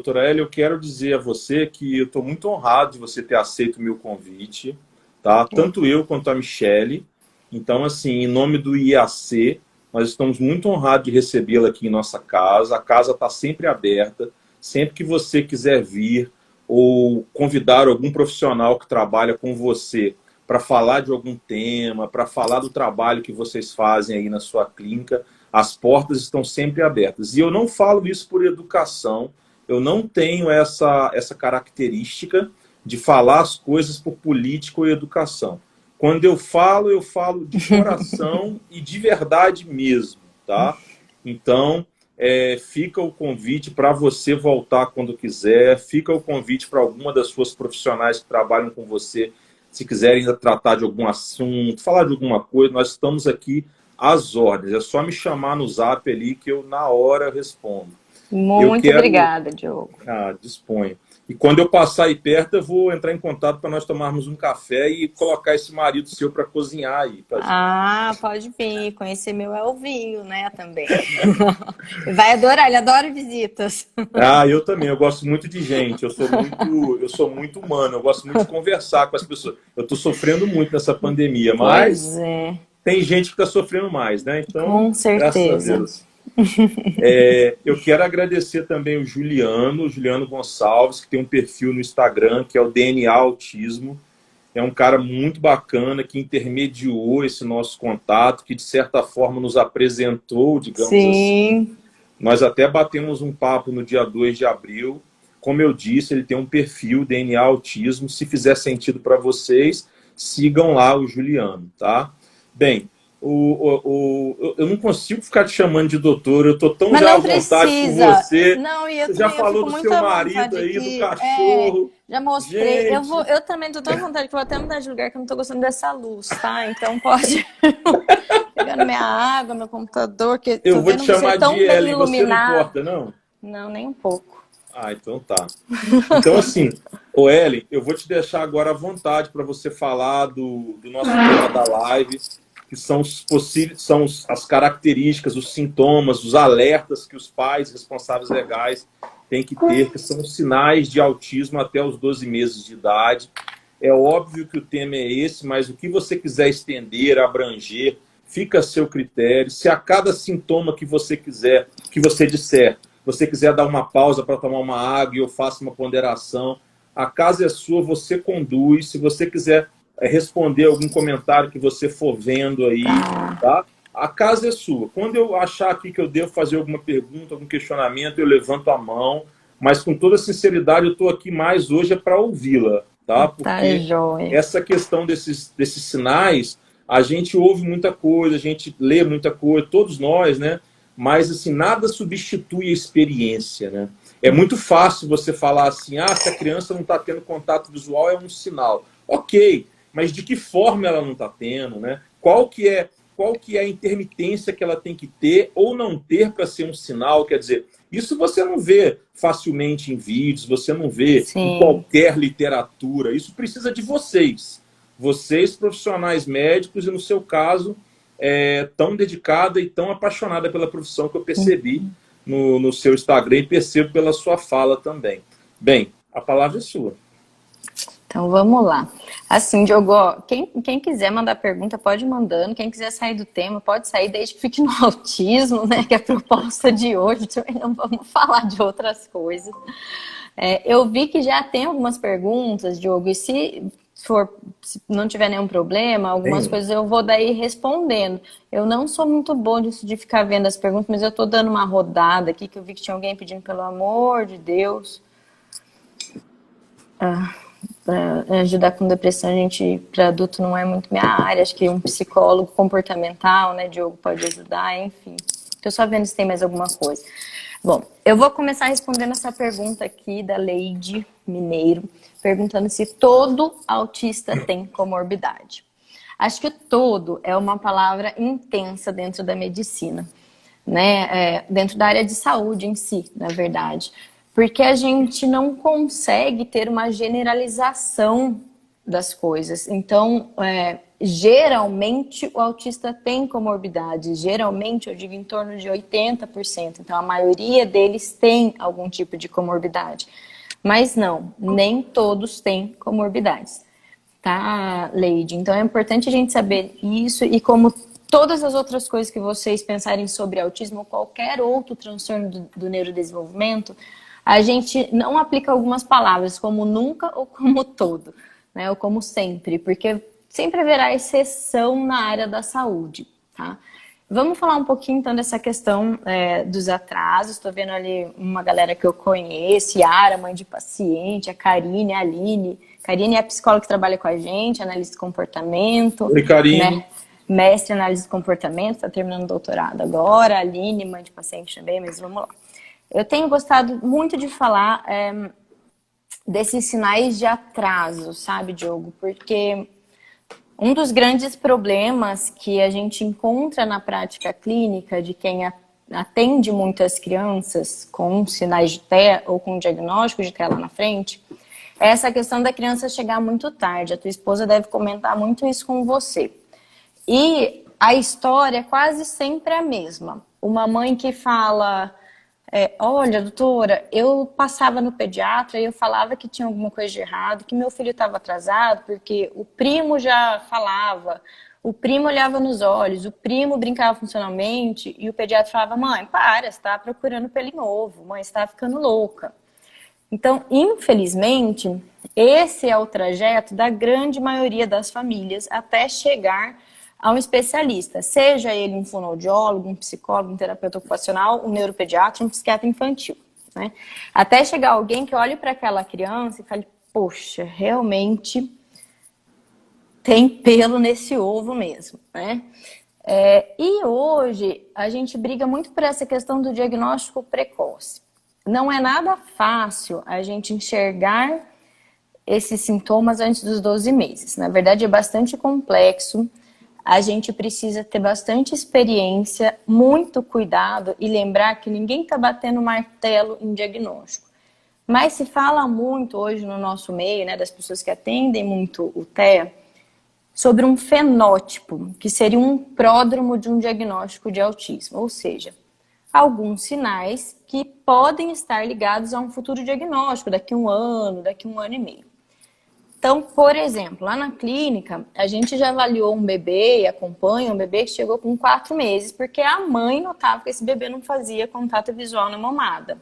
doutora Ellie, eu quero dizer a você que eu estou muito honrado de você ter aceito o meu convite, tá? Tanto eu quanto a Michele. Então, assim, em nome do IAC, nós estamos muito honrados de recebê-la aqui em nossa casa. A casa está sempre aberta. Sempre que você quiser vir ou convidar algum profissional que trabalha com você para falar de algum tema, para falar do trabalho que vocês fazem aí na sua clínica, as portas estão sempre abertas. E eu não falo isso por educação, eu não tenho essa característica de falar as coisas por política ou educação. Quando eu falo de coração e de verdade mesmo, tá? Então, fica o convite para você voltar quando quiser, fica o convite para alguma das suas profissionais que trabalham com você, se quiserem tratar de algum assunto, falar de alguma coisa, nós estamos aqui às ordens. É só me chamar no Zap ali que eu, na hora, respondo. Muito obrigada, Diogo. Disponho. E quando eu passar aí perto, eu vou entrar em contato para nós tomarmos um café e colocar esse marido seu para cozinhar aí. Pode vir. Conhecer meu Elvinho, né, também. Vai adorar, ele adora visitas. Eu também. Eu gosto muito de gente. Eu sou muito humano. Eu gosto muito de conversar com as pessoas. Eu estou sofrendo muito nessa pandemia, mas tem gente que está sofrendo mais, né? Então, com certeza. Graças a Deus. Eu quero agradecer também o Juliano Gonçalves, que tem um perfil no Instagram, que é o DNA Autismo. É um cara muito bacana, que intermediou esse nosso contato, que de certa forma nos apresentou, digamos assim. Nós até batemos um papo no dia 2 de abril. Como eu disse, ele tem um perfil DNA Autismo. Se fizer sentido para vocês, sigam lá o Juliano, tá? Bem, eu não consigo ficar te chamando de doutor, eu estou tão já à vontade com você. Não, e eu você já falou do seu marido aí, do cachorro. Já mostrei. Eu também estou tão à vontade que eu vou até mudar de lugar, que eu não estou gostando dessa luz, tá? Então pode pegando minha água, meu computador, que eu vou te chamar de Ellen, você não importa, não? Não, nem um pouco. Então tá. Então assim, Ellen, eu vou te deixar agora à vontade para você falar do nosso tema da live, que são as características, os sintomas, os alertas que os pais responsáveis legais têm que ter, que são sinais de autismo até os 12 meses de idade. É óbvio que o tema é esse, mas o que você quiser estender, abranger, fica a seu critério. Se a cada sintoma que você quiser, que você disser, você quiser dar uma pausa para tomar uma água e eu faço uma ponderação, a casa é sua, você conduz. Se você quiser responder algum comentário que você for vendo aí, tá? A casa é sua. Quando eu achar aqui que eu devo fazer alguma pergunta, algum questionamento, eu levanto a mão, mas com toda sinceridade eu estou aqui mais hoje para ouvi-la, tá? Porque essa questão desses sinais, a gente ouve muita coisa, a gente lê muita coisa, todos nós, né? Mas assim, nada substitui a experiência, né? É muito fácil você falar assim, se a criança não está tendo contato visual é um sinal. Ok, mas de que forma ela não está tendo, né? Qual que é a intermitência que ela tem que ter ou não ter para ser um sinal? Quer dizer, isso você não vê facilmente em vídeos, você não vê em qualquer literatura. Isso precisa de vocês. Vocês, profissionais médicos, e no seu caso, tão dedicada e tão apaixonada pela profissão que eu percebi no seu Instagram e percebo pela sua fala também. Bem, a palavra é sua. Então vamos lá. Assim, Diogo, quem quiser mandar pergunta pode ir mandando, quem quiser sair do tema pode sair, desde que fique no autismo, né, que é a proposta de hoje, também não vamos falar de outras coisas. Eu vi que já tem algumas perguntas, Diogo, e se não tiver nenhum problema, algumas coisas eu vou daí respondendo. Eu não sou muito bom disso de ficar vendo as perguntas, mas eu tô dando uma rodada aqui, que eu vi que tinha alguém pedindo, pelo amor de Deus, para ajudar com depressão, para adulto não é muito minha área, acho que um psicólogo comportamental, né, Diogo, pode ajudar, enfim. Tô só vendo se tem mais alguma coisa. Bom, eu vou começar respondendo essa pergunta aqui da Leide Mineiro, perguntando se todo autista tem comorbidade. Acho que todo é uma palavra intensa dentro da medicina, né? Dentro da área de saúde em si, na verdade. Porque a gente não consegue ter uma generalização das coisas. Então, geralmente o autista tem comorbidade. Geralmente, eu digo em torno de 80%. Então, a maioria deles tem algum tipo de comorbidade. Mas não, nem todos têm comorbidades. Tá, Leide? Então, é importante a gente saber isso e como todas as outras coisas que vocês pensarem sobre autismo ou qualquer outro transtorno do neurodesenvolvimento, a gente não aplica algumas palavras como nunca ou como todo, né? Ou como sempre, porque sempre haverá exceção na área da saúde, tá? Vamos falar um pouquinho então dessa questão dos atrasos. Estou vendo ali uma galera que eu conheço, Yara, mãe de paciente, a Karine, a Aline. Karine é a psicóloga que trabalha com a gente, analista de comportamento. Oi, Karine. Né? Mestre em análise de comportamento, está terminando o doutorado agora. A Aline, mãe de paciente também, mas vamos lá. Eu tenho gostado muito de falar desses sinais de atraso, sabe, Diogo? Porque um dos grandes problemas que a gente encontra na prática clínica de quem atende muitas crianças com sinais de TEA ou com diagnóstico de TEA lá na frente é essa questão da criança chegar muito tarde. A tua esposa deve comentar muito isso com você. E a história é quase sempre a mesma. Uma mãe que fala... olha, doutora, eu passava no pediatra e eu falava que tinha alguma coisa de errado, que meu filho estava atrasado, porque o primo já falava, o primo olhava nos olhos, o primo brincava funcionalmente, e o pediatra falava, mãe, para, você está procurando pelo em ovo, mãe, você está ficando louca. Então, infelizmente, esse é o trajeto da grande maioria das famílias até chegar a um especialista, seja ele um fonoaudiólogo, um psicólogo, um terapeuta ocupacional, um neuropediatra, um psiquiatra infantil, né? Até chegar alguém que olhe para aquela criança e fale, poxa, realmente tem pelo nesse ovo mesmo, né? E hoje a gente briga muito por essa questão do diagnóstico precoce. Não é nada fácil a gente enxergar esses sintomas antes dos 12 meses. Na verdade, é bastante complexo. A gente precisa ter bastante experiência, muito cuidado e lembrar que ninguém está batendo martelo em diagnóstico. Mas se fala muito hoje no nosso meio, né, das pessoas que atendem muito o TEA, sobre um fenótipo, que seria um pródromo de um diagnóstico de autismo, ou seja, alguns sinais que podem estar ligados a um futuro diagnóstico, daqui a um ano e meio. Então, por exemplo, lá na clínica, a gente já avaliou um bebê e acompanha um bebê que chegou com 4 meses, porque a mãe notava que esse bebê não fazia contato visual na mamada.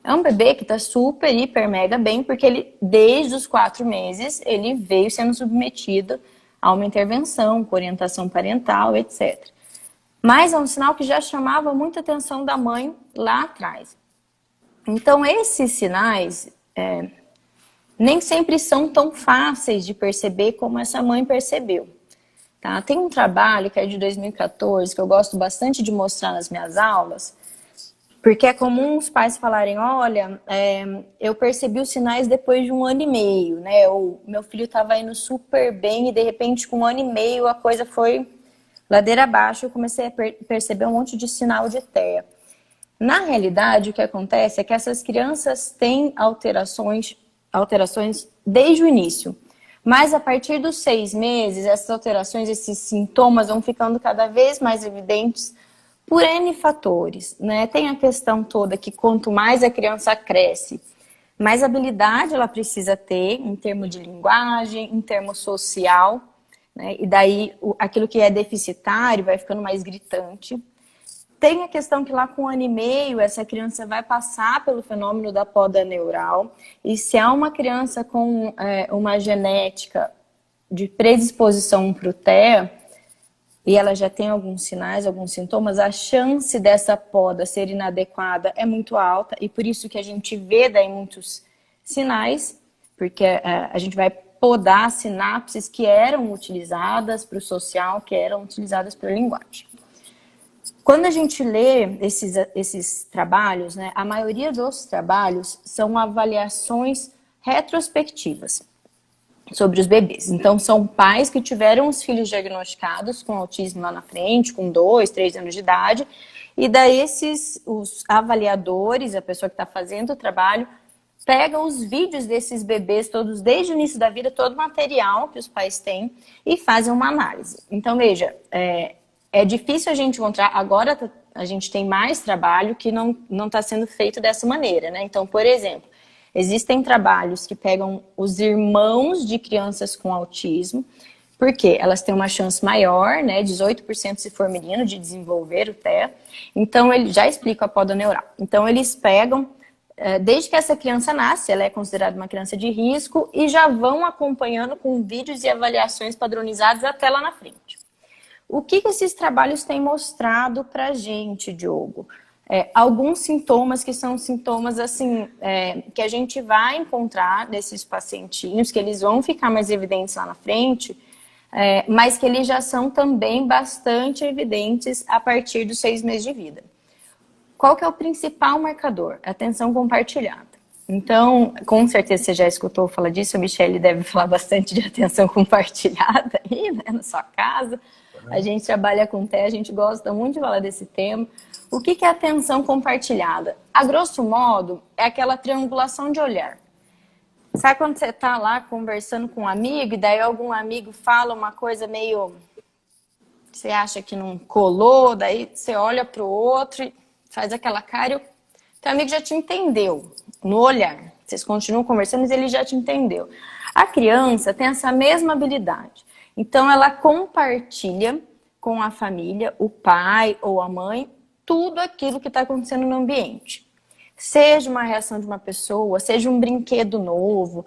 É um bebê que está super, hiper, mega bem, porque ele, desde os 4 meses, ele veio sendo submetido a uma intervenção, com orientação parental, etc. Mas é um sinal que já chamava muita atenção da mãe lá atrás. Então, esses sinais... nem sempre são tão fáceis de perceber como essa mãe percebeu. Tá? Tem um trabalho que é de 2014, que eu gosto bastante de mostrar nas minhas aulas, porque é comum os pais falarem, olha, eu percebi os sinais depois de 1 ano e meio, né? Ou meu filho estava indo super bem e de repente com 1 ano e meio a coisa foi ladeira abaixo, eu comecei a perceber um monte de sinal de TEA. Na realidade, o que acontece é que essas crianças têm alterações desde o início. Mas a partir dos 6 meses, essas alterações, esses sintomas vão ficando cada vez mais evidentes por N fatores, né? Tem a questão toda que quanto mais a criança cresce, mais habilidade ela precisa ter em termos de linguagem, em termos social, né? E daí aquilo que é deficitário vai ficando mais gritante. Tem a questão que lá com 1 ano e meio, essa criança vai passar pelo fenômeno da poda neural. E se há uma criança com uma genética de predisposição para o TEA, e ela já tem alguns sinais, alguns sintomas, a chance dessa poda ser inadequada é muito alta. E por isso que a gente vê daí muitos sinais, porque a gente vai podar sinapses que eram utilizadas para o social, que eram utilizadas para a linguagem. Quando a gente lê esses trabalhos, né, a maioria dos trabalhos são avaliações retrospectivas sobre os bebês. Então, são pais que tiveram os filhos diagnosticados com autismo lá na frente, com 2, 3 anos de idade, e daí os avaliadores, a pessoa que está fazendo o trabalho, pega os vídeos desses bebês todos, desde o início da vida, todo o material que os pais têm e fazem uma análise. Então, veja, é difícil a gente encontrar, agora a gente tem mais trabalho que não está sendo feito dessa maneira, né? Então, por exemplo, existem trabalhos que pegam os irmãos de crianças com autismo, porque elas têm uma chance maior, né, 18% se for menino, de desenvolver o TEA. Então, ele já explica a poda neural. Então, eles pegam, desde que essa criança nasce, ela é considerada uma criança de risco, e já vão acompanhando com vídeos e avaliações padronizadas até lá na frente. O que esses trabalhos têm mostrado pra gente, Diogo? Alguns sintomas que são sintomas assim, que a gente vai encontrar nesses pacientinhos, que eles vão ficar mais evidentes lá na frente, mas que eles já são também bastante evidentes a partir dos 6 meses de vida. Qual que é o principal marcador? Atenção compartilhada. Então, com certeza você já escutou falar disso, a Michelle deve falar bastante de atenção compartilhada aí, né, na sua casa. A gente trabalha com TEA, a gente gosta muito de falar desse tema. O que é atenção compartilhada? A grosso modo, é aquela triangulação de olhar. Sabe quando você tá lá conversando com um amigo e daí algum amigo fala uma coisa meio... Você acha que não colou, daí você olha pro outro e faz aquela cara e o teu amigo já te entendeu no olhar. Vocês continuam conversando, mas ele já te entendeu. A criança tem essa mesma habilidade. Então, ela compartilha com a família, o pai ou a mãe, tudo aquilo que está acontecendo no ambiente. Seja uma reação de uma pessoa, seja um brinquedo novo,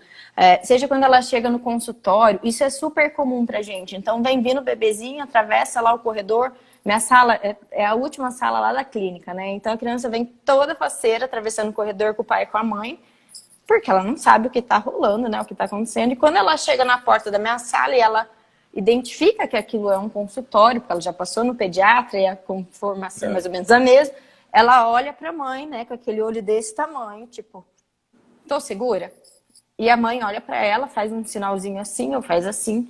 seja quando ela chega no consultório, isso é super comum pra gente. Então, vem vindo o bebezinho, atravessa lá o corredor, minha sala é a última sala lá da clínica, né? Então, a criança vem toda faceira, atravessando o corredor com o pai e com a mãe, porque ela não sabe o que está rolando, né? O que está acontecendo. E quando ela chega na porta da minha sala e ela identifica que aquilo é um consultório, porque ela já passou no pediatra e a conformação é mais ou menos a mesma, ela olha para a mãe, né, com aquele olho desse tamanho, tipo, tô segura? E a mãe olha para ela, faz um sinalzinho assim, ou faz assim,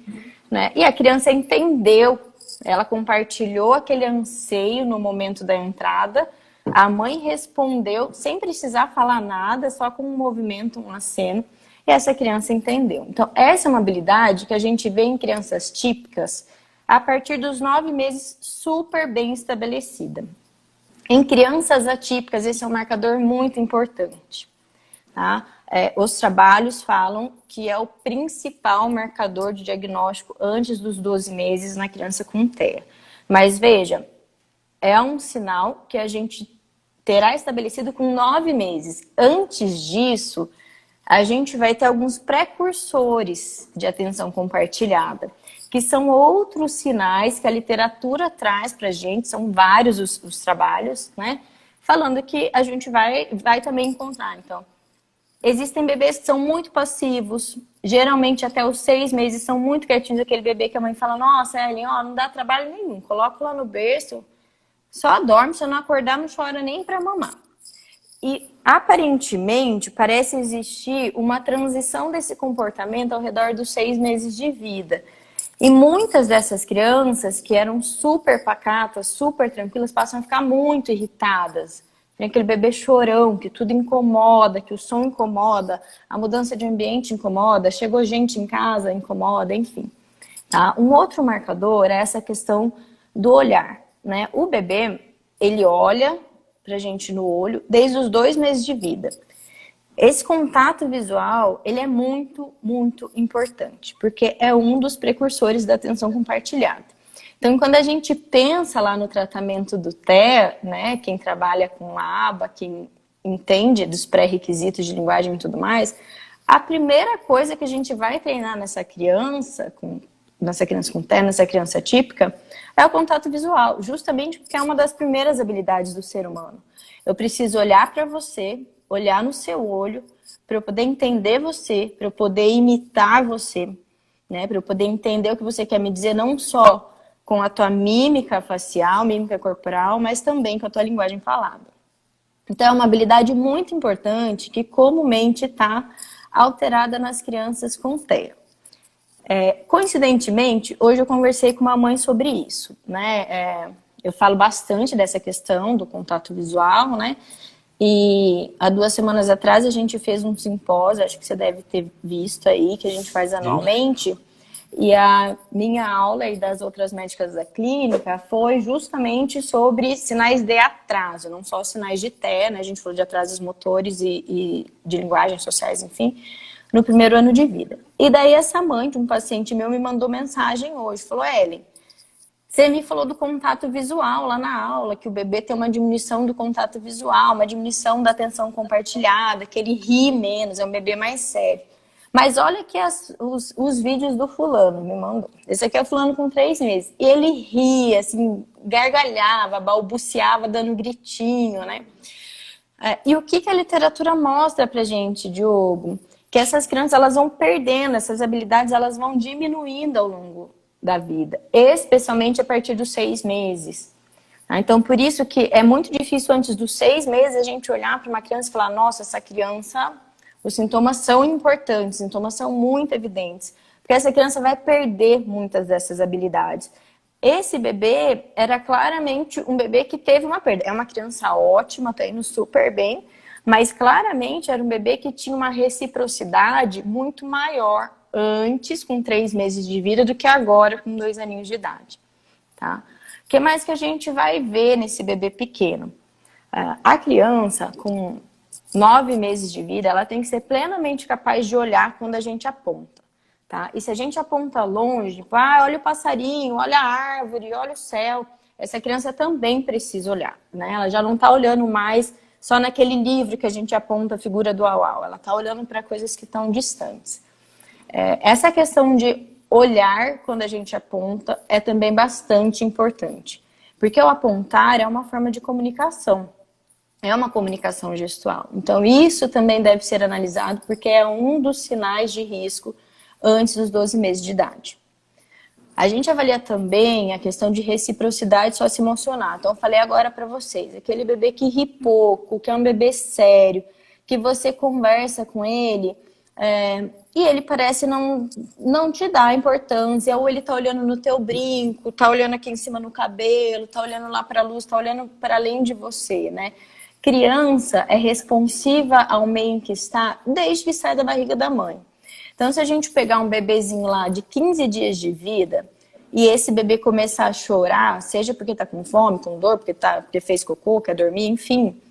né? E a criança entendeu, ela compartilhou aquele anseio no momento da entrada, a mãe respondeu sem precisar falar nada, só com um movimento, um aceno, e essa criança entendeu. Então, essa é uma habilidade que a gente vê em crianças típicas a partir dos 9 meses super bem estabelecida. Em crianças atípicas, esse é um marcador muito importante. Tá? Os trabalhos falam que é o principal marcador de diagnóstico antes dos 12 meses na criança com TEA. Mas veja, é um sinal que a gente terá estabelecido com 9 meses. Antes disso, a gente vai ter alguns precursores de atenção compartilhada, que são outros sinais que a literatura traz para a gente, são vários os trabalhos, né? Falando que a gente vai também encontrar. Então, existem bebês que são muito passivos, geralmente até os 6 meses são muito quietinhos, aquele bebê que a mãe fala, nossa, Ellen, ó, não dá trabalho nenhum, coloca lá no berço, só dorme, se eu não acordar, não chora nem para mamar. E, aparentemente, parece existir uma transição desse comportamento ao redor dos 6 meses de vida. E muitas dessas crianças, que eram super pacatas, super tranquilas, passam a ficar muito irritadas. Tem aquele bebê chorão, que tudo incomoda, que o som incomoda, a mudança de ambiente incomoda, chegou gente em casa, incomoda, enfim. Tá? Um outro marcador é essa questão do olhar, né? O bebê, ele olha pra gente no olho desde os 2 meses de vida. Esse contato visual, ele é muito, muito importante, porque é um dos precursores da atenção compartilhada. Então, quando a gente pensa lá no tratamento do TEA, né, quem trabalha com a aba, quem entende dos pré-requisitos de linguagem e tudo mais, a primeira coisa que a gente vai treinar nessa criança com TEA, nessa criança típica, é o contato visual, justamente porque é uma das primeiras habilidades do ser humano. Eu preciso olhar para você, olhar no seu olho, para eu poder entender você, para eu poder imitar você, né? Para eu poder entender o que você quer me dizer, não só com a tua mímica facial, mímica corporal, mas também com a tua linguagem falada. Então, é uma habilidade muito importante que comumente está alterada nas crianças com TEA. Coincidentemente, hoje eu conversei com uma mãe sobre isso, né? Eu falo bastante dessa questão do contato visual, né? E há 2 semanas atrás a gente fez um simpósio, acho que você deve ter visto aí, que a gente faz anualmente. E a minha aula e das outras médicas da clínica foi justamente sobre sinais de atraso, não só sinais de TE, né? A gente falou de atrasos motores e de linguagens sociais, enfim, no primeiro ano de vida. E daí essa mãe de um paciente meu me mandou mensagem hoje, falou: Ellen, você me falou do contato visual lá na aula, que o bebê tem uma diminuição do contato visual, uma diminuição da atenção compartilhada, que ele ri menos, é um bebê mais sério. Mas olha aqui os vídeos do fulano, me mandou. Esse aqui é o fulano com 3 meses. E ele ria, assim, gargalhava, balbuciava, dando gritinho, né? E o que a literatura mostra pra gente, Diogo? Que essas crianças, elas vão perdendo, essas habilidades, elas vão diminuindo ao longo da vida, especialmente a partir dos 6 meses. Então, por isso que é muito difícil antes dos 6 meses a gente olhar para uma criança e falar: nossa, essa criança, os sintomas são importantes, os sintomas são muito evidentes, porque essa criança vai perder muitas dessas habilidades. Esse bebê era claramente um bebê que teve uma perda. É uma criança ótima, tá indo super bem, mas claramente era um bebê que tinha uma reciprocidade muito maior antes, com 3 meses de vida, do que agora, com 2 aninhos de idade. Tá? O que mais que a gente vai ver nesse bebê pequeno? A criança, com 9 meses de vida, ela tem que ser plenamente capaz de olhar quando a gente aponta. Tá? E se a gente aponta longe, tipo, olha o passarinho, olha a árvore, olha o céu, essa criança também precisa olhar. Né? Ela já não está olhando mais só naquele livro que a gente aponta a figura do au-au, ela está olhando para coisas que estão distantes. Essa questão de olhar quando a gente aponta é também bastante importante, porque o apontar é uma forma de comunicação, é uma comunicação gestual. Então isso também deve ser analisado, porque é um dos sinais de risco antes dos 12 meses de idade. A gente avalia também a questão de reciprocidade socioemocional. Então eu falei agora para vocês, aquele bebê que ri pouco, que é um bebê sério, que você conversa com ele e ele parece não te dar importância, ou ele tá olhando no teu brinco, tá olhando aqui em cima no cabelo, tá olhando lá para a luz, tá olhando para além de você, né? Criança é responsiva ao meio em que está desde que sai da barriga da mãe. Então, se a gente pegar um bebezinho lá de 15 dias de vida e esse bebê começar a chorar, seja porque tá com fome, com dor, porque fez cocô, quer dormir, enfim,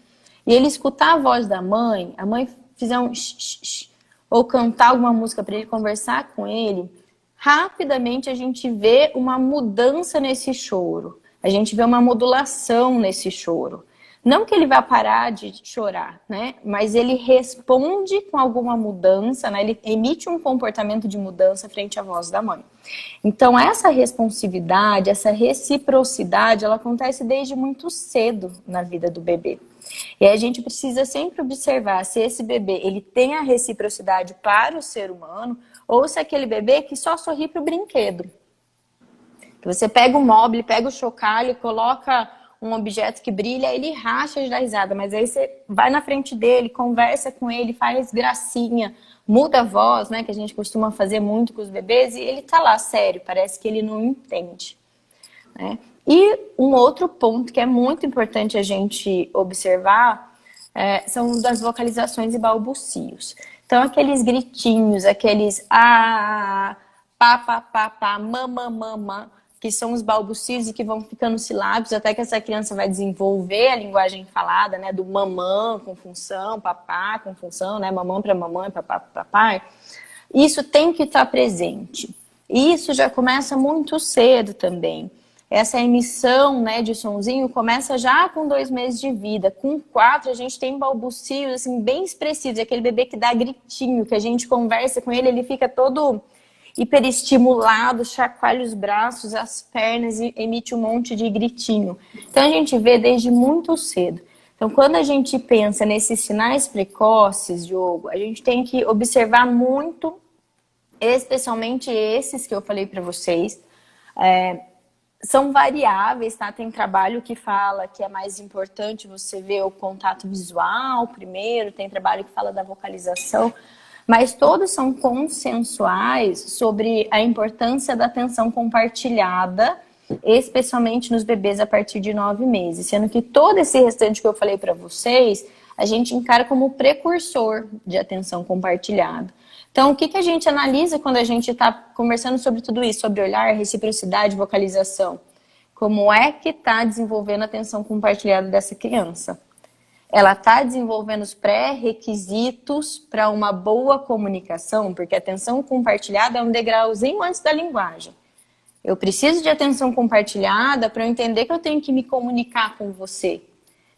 e ele escutar a voz da mãe, a mãe fizer um shh, ou cantar alguma música para ele, conversar com ele, rapidamente a gente vê uma mudança nesse choro. A gente vê uma modulação nesse choro. Não que ele vai parar de chorar, né? Mas ele responde com alguma mudança, né? Ele emite um comportamento de mudança frente à voz da mãe. Então, essa responsividade, essa reciprocidade, ela acontece desde muito cedo na vida do bebê. E aí a gente precisa sempre observar se esse bebê ele tem a reciprocidade para o ser humano ou se é aquele bebê que só sorri para o brinquedo. Que você pega o móvel, pega o chocalho, coloca um objeto que brilha, ele racha de dar risada, mas aí você vai na frente dele, conversa com ele, faz gracinha, muda a voz, né, que a gente costuma fazer muito com os bebês, e ele tá lá sério, parece que ele não entende, né? E um outro ponto que é muito importante a gente observar são das vocalizações e balbucios. Então, aqueles gritinhos, aqueles pá, pá, pá, pá, mama, mama, que são os balbucios e que vão ficando silábicos até que essa criança vai desenvolver a linguagem falada, né, do mamã com função, papá com função, né, mamã para mamãe, papá para papai. Isso tem que estar presente. Isso já começa muito cedo também. Essa emissão, né, de sonzinho começa já com 2 meses de vida. Com 4 a gente tem balbucios assim, bem expressivos. Aquele bebê que dá gritinho, que a gente conversa com ele, ele fica todo hiperestimulado, chacoalha os braços, as pernas e emite um monte de gritinho. Então a gente vê desde muito cedo. Então quando a gente pensa nesses sinais precoces, Diogo, a gente tem que observar muito, especialmente esses que eu falei para vocês. São variáveis, tá? Tem trabalho que fala que é mais importante você ver o contato visual primeiro, tem trabalho que fala da vocalização, mas todos são consensuais sobre a importância da atenção compartilhada, especialmente nos bebês a partir de 9 meses, sendo que todo esse restante que eu falei para vocês, a gente encara como precursor de atenção compartilhada. Então, o que a gente analisa quando a gente está conversando sobre tudo isso, sobre olhar, reciprocidade, vocalização? Como é que está desenvolvendo a atenção compartilhada dessa criança? Ela está desenvolvendo os pré-requisitos para uma boa comunicação, porque a atenção compartilhada é um degrauzinho antes da linguagem. Eu preciso de atenção compartilhada para eu entender que eu tenho que me comunicar com você.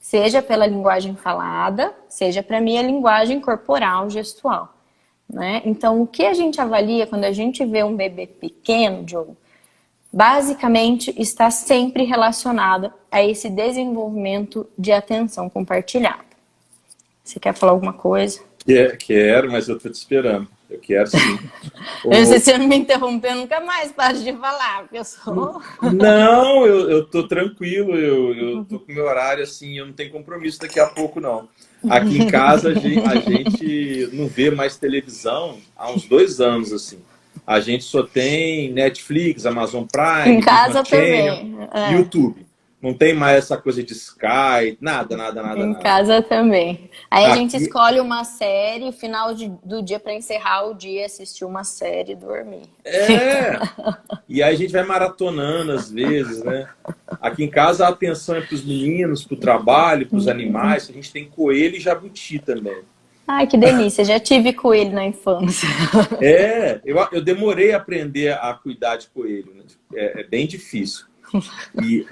Seja pela linguagem falada, seja para a minha linguagem corporal, gestual. Né? Então, o que a gente avalia quando a gente vê um bebê pequeno, Diogo, basicamente está sempre relacionado a esse desenvolvimento de atenção compartilhada. Você quer falar alguma coisa? Quero, mas eu estou te esperando. Eu quero sim. Se você me interromper, eu nunca mais paro de falar, porque eu sou... Não, eu tô tranquilo, eu tô com meu horário assim, eu não tenho compromisso daqui a pouco, não. Aqui em casa a gente não vê mais televisão há uns 2 anos, assim. A gente só tem Netflix, Amazon Prime, em casa também. YouTube. Não tem mais essa coisa de Sky, nada. Em casa também. Aí a gente escolhe uma série, o final do dia para encerrar o dia, assistir uma série e dormir. E aí a gente vai maratonando às vezes, né? Aqui em casa a atenção é para os meninos, para o trabalho, para os animais. A gente tem coelho e jabuti também. Ai, que delícia. Já tive coelho na infância. Eu demorei a aprender a cuidar de coelho, né? É bem difícil. E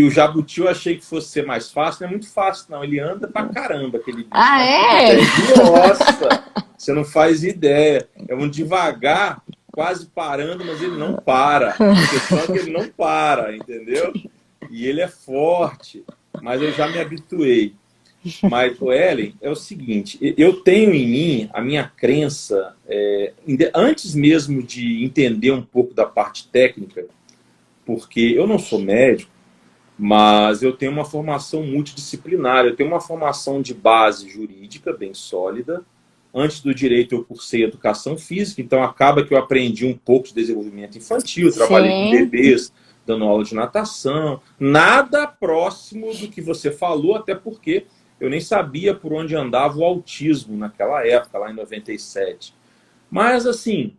o jabuti eu achei que fosse ser mais fácil. Não é muito fácil, não. Ele anda pra caramba, aquele bicho. Nossa! Você não faz ideia. É um devagar, quase parando, mas ele não para. A questão é que ele não para, entendeu? E ele é forte. Mas eu já me habituei. Mas, Ellen, é o seguinte. Eu tenho em mim a minha crença, antes mesmo de entender um pouco da parte técnica, porque eu não sou médico, mas eu tenho uma formação multidisciplinar, eu tenho uma formação de base jurídica bem sólida. Antes do direito eu cursei educação física, então acaba que eu aprendi um pouco de desenvolvimento infantil, trabalhei com bebês, dando aula de natação, nada próximo do que você falou, até porque eu nem sabia por onde andava o autismo naquela época, lá em 97. Mas assim...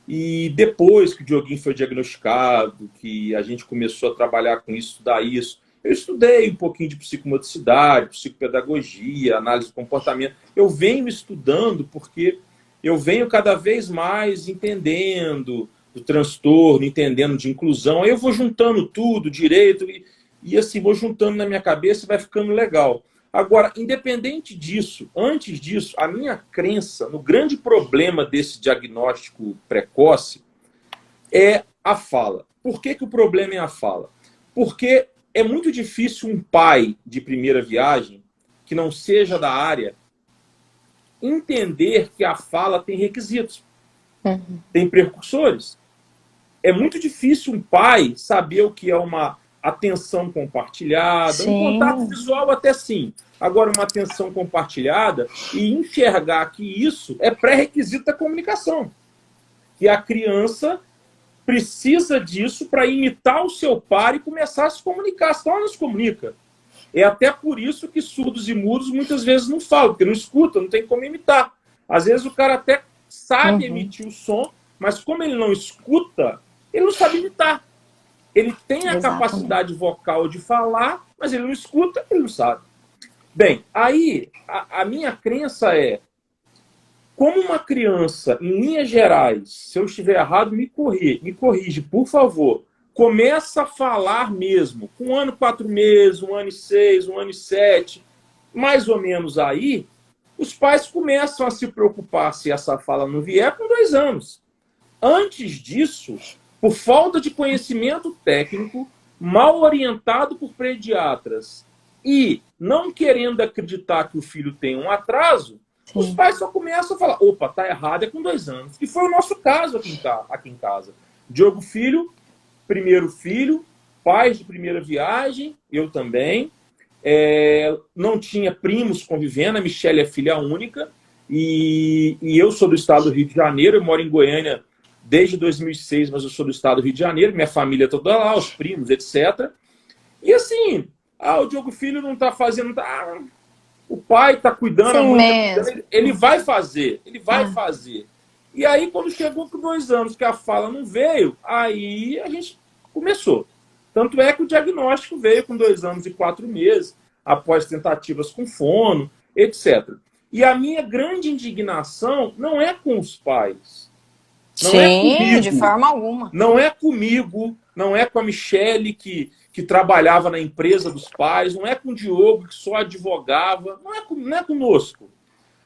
E depois que o Dioguinho foi diagnosticado, que a gente começou a trabalhar com isso, estudar isso, eu estudei um pouquinho de psicomotricidade, psicopedagogia, análise do comportamento. Eu venho estudando porque eu venho cada vez mais entendendo do transtorno, entendendo de inclusão. Aí eu vou juntando tudo, direito, e assim, vou juntando na minha cabeça e vai ficando legal. Agora, independente disso, antes disso, a minha crença no grande problema desse diagnóstico precoce é a fala. Por que o problema é a fala? Porque é muito difícil um pai de primeira viagem, que não seja da área, entender que a fala tem requisitos, tem precursores. É muito difícil um pai saber o que é uma atenção compartilhada, um contato visual até sim. Agora, uma atenção compartilhada e enxergar que isso é pré-requisito da comunicação. Que a criança precisa disso para imitar o seu par e começar a se comunicar, senão ela não se comunica. É até por isso que surdos e mudos muitas vezes não falam, porque não escuta, não tem como imitar. Às vezes o cara até sabe emitir o som, mas como ele não escuta, ele não sabe imitar. Ele tem a capacidade vocal de falar, mas ele não escuta, ele não sabe. Bem, aí a minha crença é, como uma criança, em linhas gerais, se eu estiver errado, me corrige, por favor. Começa a falar mesmo, com 1 ano e 4 meses, 1 ano e 6, 1 ano e 7, mais ou menos aí, os pais começam a se preocupar se essa fala não vier com 2 anos. Antes disso, por falta de conhecimento técnico, mal orientado por pediatras e não querendo acreditar que o filho tem um atraso, os pais só começam a falar, opa, tá errado, é com 2 anos. Que foi o nosso caso aqui em casa. Diogo filho, primeiro filho, pais de primeira viagem, eu também. Não tinha primos convivendo, a Michelle é filha única, e eu sou do estado do Rio de Janeiro, eu moro em Goiânia desde 2006, mas eu sou do estado do Rio de Janeiro, minha família toda lá, os primos, etc. E assim, o Diogo Filho não está fazendo... O pai está cuidando, a Sim mãe está mesmo. cuidando, ele vai fazer, ele vai fazer. E aí, quando chegou com 2 anos que a fala não veio, aí a gente começou. Tanto é que o diagnóstico veio com 2 anos e 4 meses, após tentativas com fono, etc. E a minha grande indignação não é com os pais, não é Sim, de comigo, forma alguma. não é comigo, não é com a Michele que trabalhava na empresa dos pais, não é com o Diogo que só advogava, não é conosco.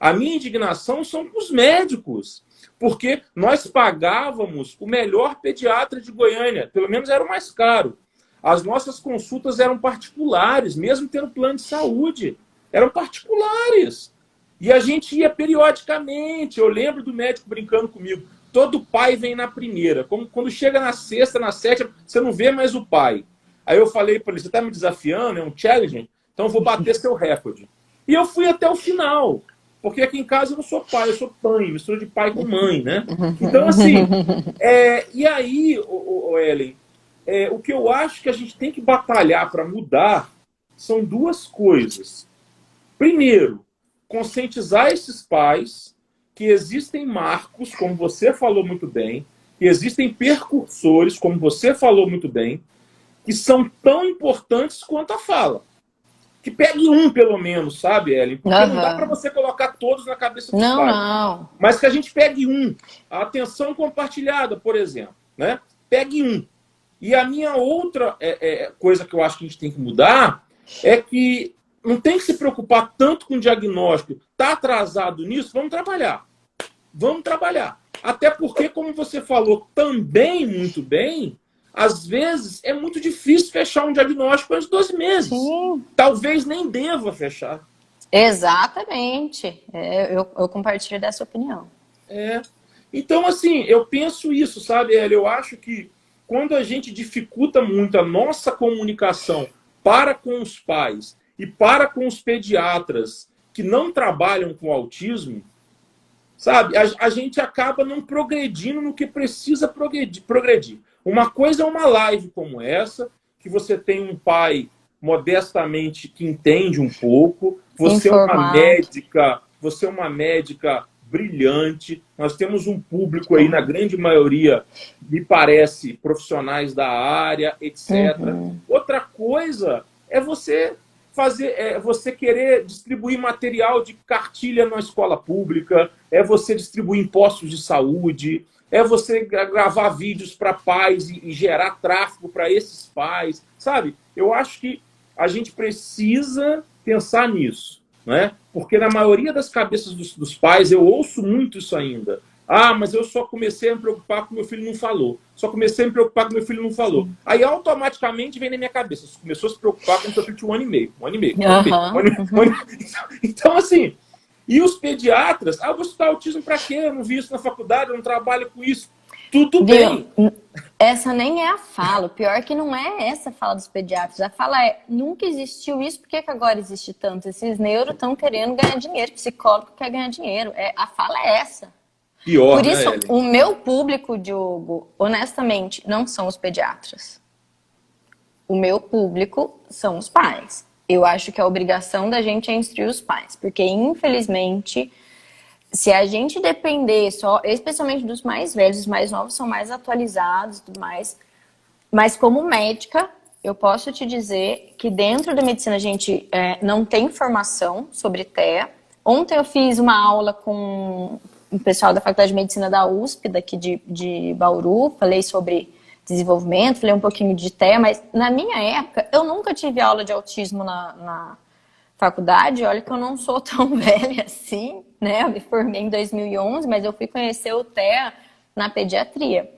A minha indignação são com os médicos, porque nós pagávamos o melhor pediatra de Goiânia, pelo menos era o mais caro. As nossas consultas eram particulares, mesmo tendo plano de saúde, eram particulares. E a gente ia periodicamente. Eu lembro do médico brincando comigo. Todo pai vem na primeira. Como quando chega na sexta, na sétima, você não vê mais o pai. Aí eu falei para ele, você está me desafiando, é um challenge? Então eu vou bater seu recorde. E eu fui até o final. Porque aqui em casa eu não sou pai, eu sou pai, mistura de pai com mãe, né? Então, assim, e aí, Ellen, o que eu acho que a gente tem que batalhar para mudar são 2 coisas. Primeiro, conscientizar esses pais que existem marcos, como você falou muito bem, que existem percursores, como você falou muito bem, que são tão importantes quanto a fala. Que pegue um, pelo menos, sabe, Ellen? Porque não dá para você colocar todos na cabeça dos pais. Não. Mas que a gente pegue um. A atenção compartilhada, por exemplo. Né? Pegue um. E a minha outra coisa que eu acho que a gente tem que mudar é que não tem que se preocupar tanto com o diagnóstico. Está atrasado nisso? Vamos trabalhar. Vamos trabalhar. Até porque, como você falou também muito bem, às vezes é muito difícil fechar um diagnóstico antes de 12 meses. Sim. Talvez nem deva fechar. Exatamente. Eu compartilho dessa opinião. Então, assim, eu penso isso, sabe, Elia? Eu acho que quando a gente dificulta muito a nossa comunicação para com os pais e para com os pediatras que não trabalham com autismo, sabe, a gente acaba não progredindo no que precisa progredir. Uma coisa é uma live como essa, que você tem um pai modestamente que entende um pouco, você é uma médica brilhante, nós temos um público aí, na grande maioria, me parece, profissionais da área, etc. Outra coisa é você você querer distribuir material de cartilha na escola pública, é você distribuir impostos de saúde, é você gravar vídeos para pais e gerar tráfego para esses pais, sabe? Eu acho que a gente precisa pensar nisso, né? Porque na maioria das cabeças dos pais, eu ouço muito isso ainda. Ah, mas eu só comecei a me preocupar com meu filho não falou. Só comecei a me preocupar com meu filho não falou. Aí automaticamente vem na minha cabeça. Você começou a se preocupar com o seu filho de 1 ano e meio. 1 ano e meio. Então, assim, e os pediatras, eu vou estudar autismo para quê? Eu não vi isso na faculdade, eu não trabalho com isso. Tudo bem. Essa nem é a fala. O pior é que não é essa a fala dos pediatras. A fala é, nunca existiu isso, por que agora existe tanto? Esses neuros estão querendo ganhar dinheiro, psicólogo quer ganhar dinheiro. A fala é essa. Pior, por isso, né, o meu público, Diogo, honestamente, não são os pediatras. O meu público são os pais. Eu acho que a obrigação da gente é instruir os pais, porque, infelizmente, se a gente depender só, especialmente dos mais velhos, os mais novos são mais atualizados e tudo mais, mas como médica, eu posso te dizer que dentro da medicina a gente não tem formação sobre TEA. Ontem eu fiz uma aula com o pessoal da Faculdade de Medicina da USP, daqui de Bauru, falei sobre desenvolvimento, falei um pouquinho de TEA, mas na minha época eu nunca tive aula de autismo na faculdade. Olha que eu não sou tão velha assim, né? Eu me formei em 2011, mas eu fui conhecer o TEA na pediatria.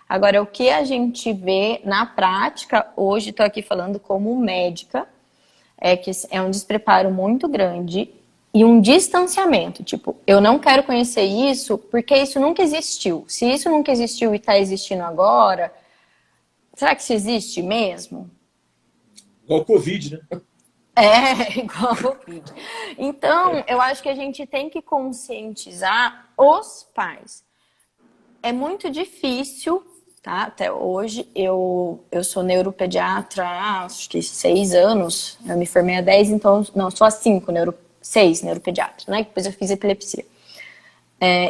Agora, o que a gente vê na prática, hoje estou aqui falando como médica, é que é um despreparo muito grande e um distanciamento. Tipo, eu não quero conhecer isso porque isso nunca existiu. Se isso nunca existiu e está existindo agora, será que isso existe mesmo? Igual o Covid, né? Igual o Covid. Então, eu acho que a gente tem que conscientizar os pais. É muito difícil, tá? Até hoje, eu sou neuropediatra há acho que 6 anos. Eu me formei há 10, então, não, só há 5 6 neuropediatras, né? Depois eu fiz epilepsia.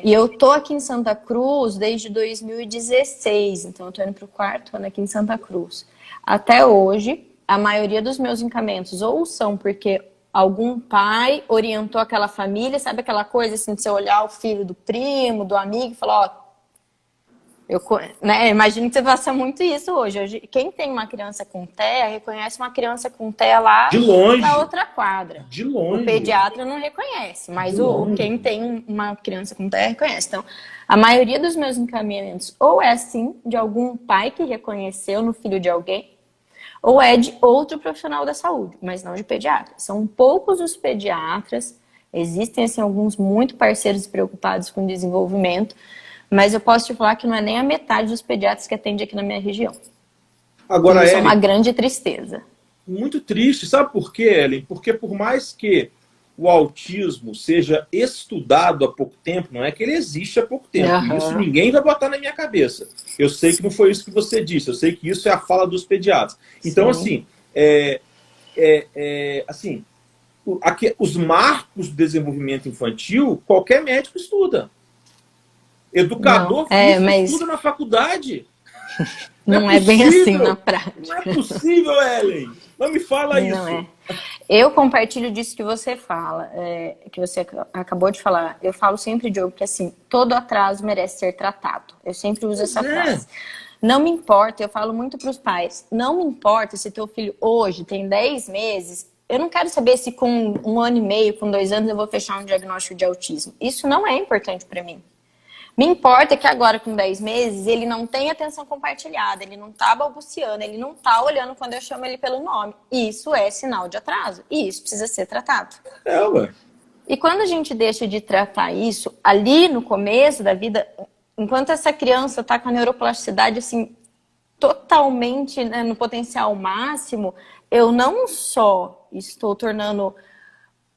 E eu tô aqui em Santa Cruz desde 2016, então eu tô indo pro 4º ano aqui em Santa Cruz. Até hoje, a maioria dos meus encaminhamentos ou são porque algum pai orientou aquela família, sabe aquela coisa assim, de você olhar o filho do primo, do amigo e falar, ó, imagino que você faça muito isso hoje. Quem tem uma criança com TEA, reconhece uma criança com TEA lá De longe. na outra quadra. De longe. O pediatra não reconhece, mas quem tem uma criança com TEA reconhece. Então, a maioria dos meus encaminhamentos ou é assim, de algum pai que reconheceu no filho de alguém, ou é de outro profissional da saúde, mas não de pediatra. São poucos os pediatras, existem assim, alguns muito parceiros e preocupados com o desenvolvimento, mas eu posso te falar que não é nem a metade dos pediatras que atende aqui na minha região. Agora, isso é uma grande tristeza. Muito triste. Sabe por quê, Ellen? Porque por mais que o autismo seja estudado há pouco tempo, não é que ele existe há pouco tempo. Isso ninguém vai botar na minha cabeça. Eu sei que não foi isso que você disse. Eu sei que isso é a fala dos pediatras. Então, assim, os marcos do desenvolvimento infantil, qualquer médico estuda. Educador estuda na faculdade. Não é bem assim na prática. Não é possível, Ellen. Não me fala isso. Não é. Eu compartilho disso que você fala, que você acabou de falar. Eu falo sempre, Diogo, que assim, todo atraso merece ser tratado. Eu sempre uso essa frase. Não me importa, eu falo muito para os pais, não me importa se teu filho hoje tem 10 meses, eu não quero saber se com 1 ano e meio, com 2 anos eu vou fechar um diagnóstico de autismo. Isso não é importante para mim. Me importa que agora, com 10 meses, ele não tem atenção compartilhada, ele não tá balbuciando, ele não tá olhando quando eu chamo ele pelo nome. Isso é sinal de atraso. E isso precisa ser tratado. Ué. E quando a gente deixa de tratar isso, ali no começo da vida, enquanto essa criança tá com a neuroplasticidade, assim, totalmente, né, no potencial máximo, eu não só estou tornando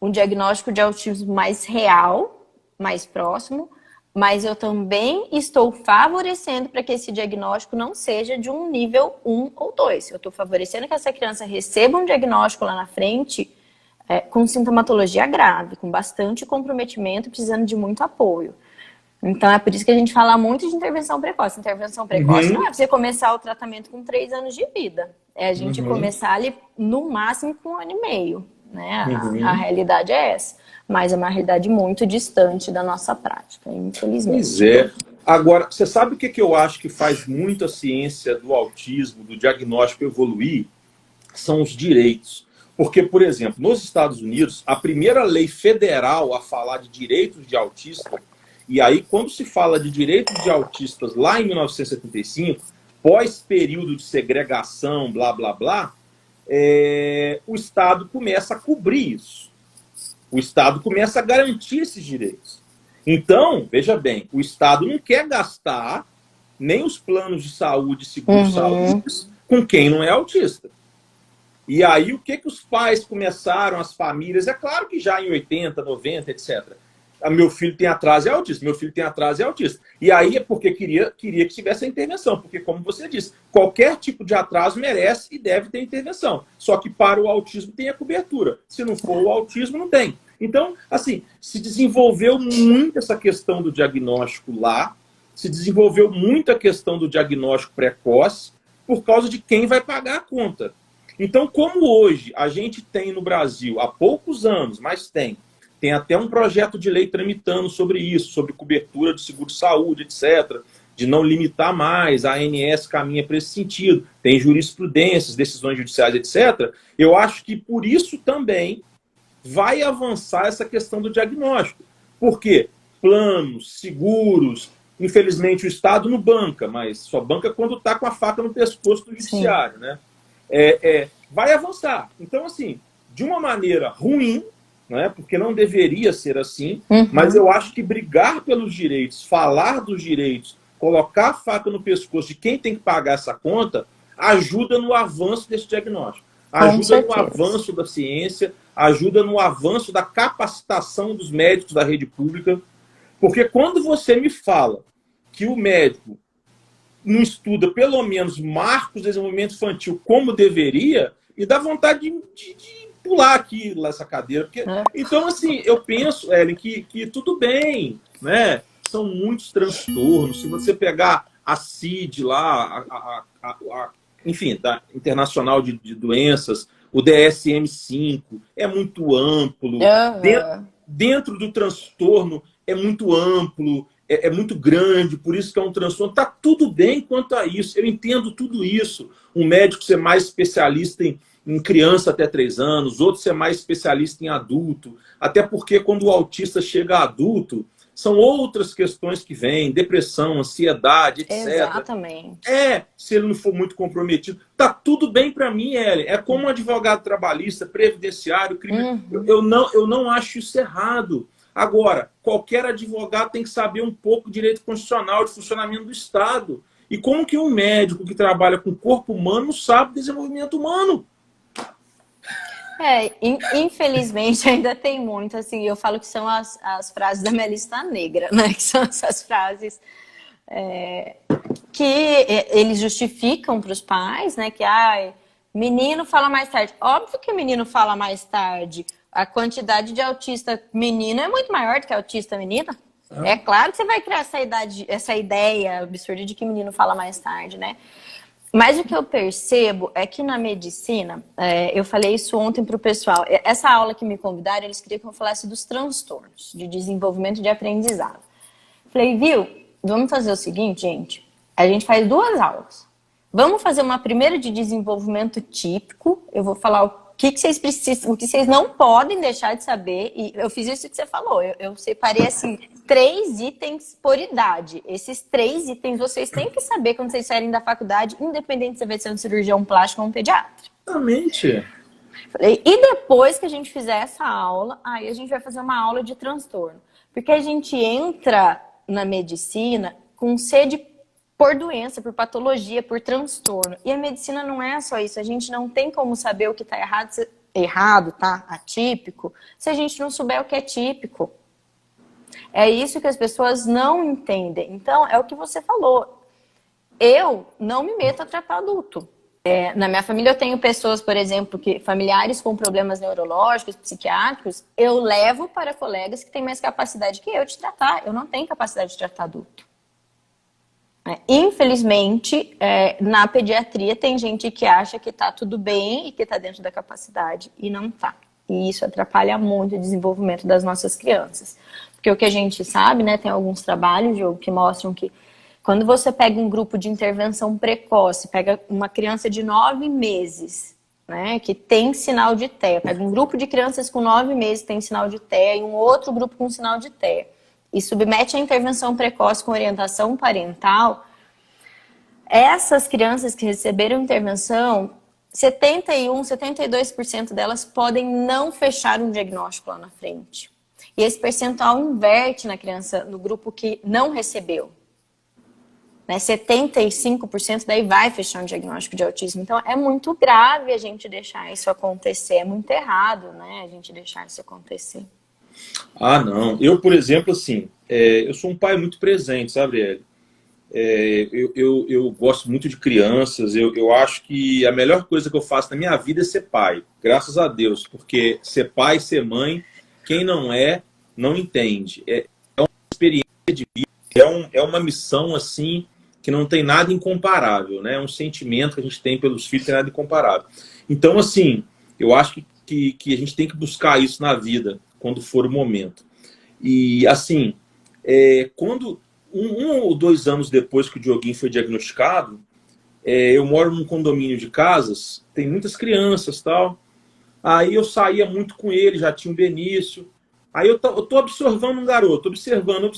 um diagnóstico de autismo mais real, mais próximo, mas eu também estou favorecendo para que esse diagnóstico não seja de um nível 1 ou 2. Eu estou favorecendo que essa criança receba um diagnóstico lá na frente com sintomatologia grave, com bastante comprometimento, precisando de muito apoio. Então é por isso que a gente fala muito de intervenção precoce. Intervenção precoce não é para você começar o tratamento com 3 anos de vida. É a gente começar ali no máximo com 1 ano e meio. Né? A realidade é essa. Mas é uma realidade muito distante da nossa prática, infelizmente. Pois é. Agora, você sabe o que eu acho que faz muito a ciência do autismo, do diagnóstico evoluir? São os direitos. Porque, por exemplo, nos Estados Unidos, a primeira lei federal a falar de direitos de autistas, e aí quando se fala de direitos de autistas lá em 1975, pós-período de segregação, blá, blá, blá, o Estado começa a cobrir isso. O Estado começa a garantir esses direitos. Então, veja bem, o Estado não quer gastar nem os planos de saúde, seguro-saúde, com quem não é autista. E aí, o que os pais começaram, as famílias, é claro que já em 80, 90, etc. Meu filho tem atraso e é autista, meu filho tem atraso e é autista. E aí é porque queria que tivesse a intervenção, porque, como você disse, qualquer tipo de atraso merece e deve ter intervenção. Só que para o autismo tem a cobertura. Se não for o autismo, não tem. Então, assim, se desenvolveu muito essa questão do diagnóstico lá, se desenvolveu muito a questão do diagnóstico precoce, por causa de quem vai pagar a conta. Então, como hoje a gente tem no Brasil, há poucos anos, mas tem até um projeto de lei tramitando sobre isso, sobre cobertura de seguro-saúde, etc., de não limitar mais, a ANS caminha para esse sentido, tem jurisprudências, decisões judiciais, etc. Eu acho que por isso também vai avançar essa questão do diagnóstico. Por quê? Planos, seguros, infelizmente o Estado não banca, mas só banca quando está com a faca no pescoço do judiciário, né? Vai avançar. Então, assim, de uma maneira ruim, né, porque não deveria ser assim, mas eu acho que brigar pelos direitos, falar dos direitos, colocar a faca no pescoço de quem tem que pagar essa conta, ajuda no avanço desse diagnóstico. Ajuda no avanço da ciência, ajuda no avanço da capacitação dos médicos da rede pública. Porque quando você me fala que o médico não estuda pelo menos marcos do desenvolvimento infantil como deveria, e dá vontade de pular aqui nessa cadeira. Porque... Então, assim, eu penso, Ellen, que tudo bem, né? São muitos transtornos. Se você pegar a CID lá, enfim, da Internacional de Doenças, o DSM-5, é muito amplo. Dentro do transtorno é muito amplo, é muito grande, por isso que é um transtorno. Está tudo bem quanto a isso. Eu entendo tudo isso. Um médico ser mais especialista em criança até 3 anos, outro ser mais especialista em adulto. Até porque quando o autista chega a adulto, são outras questões que vêm, depressão, ansiedade, etc. Exatamente. Se ele não for muito comprometido. Tá tudo bem para mim, Ellen. É como um advogado trabalhista, previdenciário, crime. Eu não acho isso errado. Agora, qualquer advogado tem que saber um pouco de direito constitucional, de funcionamento do Estado. E como que um médico que trabalha com o corpo humano não sabe desenvolvimento humano? Infelizmente ainda tem muito, assim, eu falo que são as frases da minha lista negra, né? Que são essas frases que eles justificam para os pais, né? Que menino fala mais tarde. Óbvio que o menino fala mais tarde. A quantidade de autista menino é muito maior do que autista menina. É claro que você vai criar essa ideia absurda de que menino fala mais tarde, né? Mas o que eu percebo é que na medicina, eu falei isso ontem para o pessoal, essa aula que me convidaram, eles queriam que eu falasse dos transtornos de desenvolvimento de aprendizado. Falei, viu, vamos fazer o seguinte, gente, a gente faz 2 aulas. Vamos fazer uma primeira de desenvolvimento típico, eu vou falar o que vocês precisam, o que vocês não podem deixar de saber, e eu fiz isso que você falou, eu separei assim 3 itens por idade. Esses 3 itens vocês têm que saber quando vocês saírem da faculdade, independente se você vai ser um cirurgião plástico ou um pediatra. Exatamente. E depois que a gente fizer essa aula, aí a gente vai fazer uma aula de transtorno. Porque a gente entra na medicina com sede por doença, por patologia, por transtorno. E a medicina não é só isso. A gente não tem como saber o que está errado, tá? Atípico, se a gente não souber o que é típico. É isso que as pessoas não entendem. Então, é o que você falou. Eu não me meto a tratar adulto. Na minha família eu tenho pessoas, por exemplo, familiares com problemas neurológicos, psiquiátricos, eu levo para colegas que têm mais capacidade que eu de tratar. Eu não tenho capacidade de tratar adulto. Infelizmente, na pediatria tem gente que acha que está tudo bem e que está dentro da capacidade e não está. E isso atrapalha muito o desenvolvimento das nossas crianças. Porque o que a gente sabe, né, tem alguns trabalhos, Diogo, que mostram que quando você pega um grupo de intervenção precoce, pega uma criança de 9 meses, né, que tem sinal de TEA, pega um grupo de crianças com 9 meses que tem sinal de TEA e um outro grupo com sinal de TEA, e submete a intervenção precoce com orientação parental, essas crianças que receberam intervenção, 71%, 72% delas podem não fechar um diagnóstico lá na frente. E esse percentual inverte na criança, no grupo que não recebeu. 75% daí vai fechar um diagnóstico de autismo. Então, é muito grave a gente deixar isso acontecer. É muito errado, né, a gente deixar isso acontecer. Não. Eu, por exemplo, assim, eu sou um pai muito presente, sabe, Eli? Eu gosto muito de crianças. Eu acho que a melhor coisa que eu faço na minha vida é ser pai. Graças a Deus. Porque ser pai, ser mãe, quem não é, não entende. É uma experiência de vida. É uma missão, assim, que não tem nada incomparável, né? É um sentimento que a gente tem pelos filhos que não é nada incomparável. Então, assim, eu acho que a gente tem que buscar isso na vida, quando for o momento. E, assim, quando... 1 ou 2 anos depois que o Dioguinho foi diagnosticado, eu moro num condomínio de casas, tem muitas crianças e tal. Aí eu saía muito com ele, já tinha o Benício. Aí eu tô observando um garoto, observando.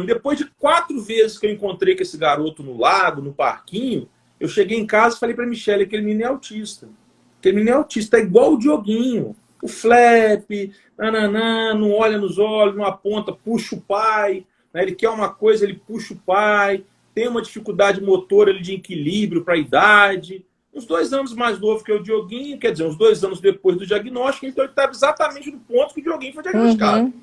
Depois de 4 vezes que eu encontrei com esse garoto no lago, no parquinho, eu cheguei em casa e falei pra Michelle, aquele menino é autista. Aquele menino é autista, é igual o Dioguinho. O flap, não olha nos olhos, não aponta, puxa o pai. Ele quer uma coisa, ele puxa o pai, tem uma dificuldade motora ali de equilíbrio para a idade. Uns 2 anos mais novo que o Dioguinho, quer dizer, uns 2 anos depois do diagnóstico, então ele estava exatamente no ponto que o Dioguinho foi diagnosticado.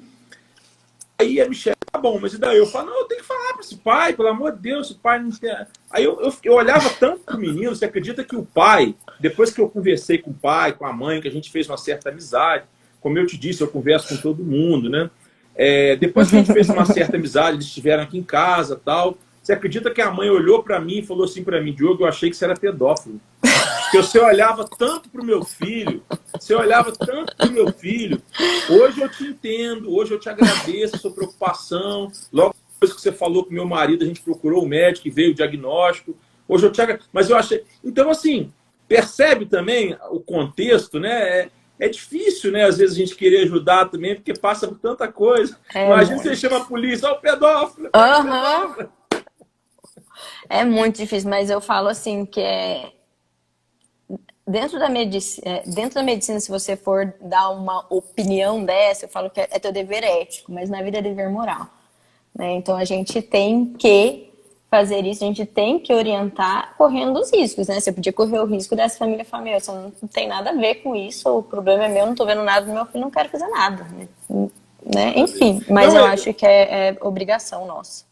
Aí a Michelle bom, mas e daí? Eu falo, não, eu tenho que falar para esse pai, pelo amor de Deus, esse pai não tem... Aí eu olhava tanto pro menino, você acredita que o pai, depois que eu conversei com o pai, com a mãe, que a gente fez uma certa amizade, como eu te disse, eu converso com todo mundo, né? Depois que a gente fez uma certa amizade, eles estiveram aqui em casa, tal, você acredita que a mãe olhou para mim e falou assim para mim, Diogo, eu achei que você era pedófilo. Porque você olhava tanto pro meu filho, você olhava tanto pro meu filho. Hoje eu te entendo, hoje eu te agradeço a sua preocupação. Logo depois que você falou com meu marido, a gente procurou o médico e veio o diagnóstico. Hoje eu te agradeço. Mas eu achei... Então, assim, percebe também o contexto, né? É difícil, né? Às vezes a gente querer ajudar também, porque passa por tanta coisa. Imagina você chama a polícia, ó, o pedófilo. Aham. É muito difícil, mas eu falo assim que dentro da medicina, se você for dar uma opinião dessa, eu falo que é teu dever ético, mas na vida é dever moral, né? Então a gente tem que fazer isso, a gente tem que orientar correndo os riscos, né? Você podia correr o risco dessa família falar, você não tem nada a ver com isso, o problema é meu, não tô vendo nada do meu filho, não quero fazer nada, né? Enfim, mas eu acho que é obrigação nossa.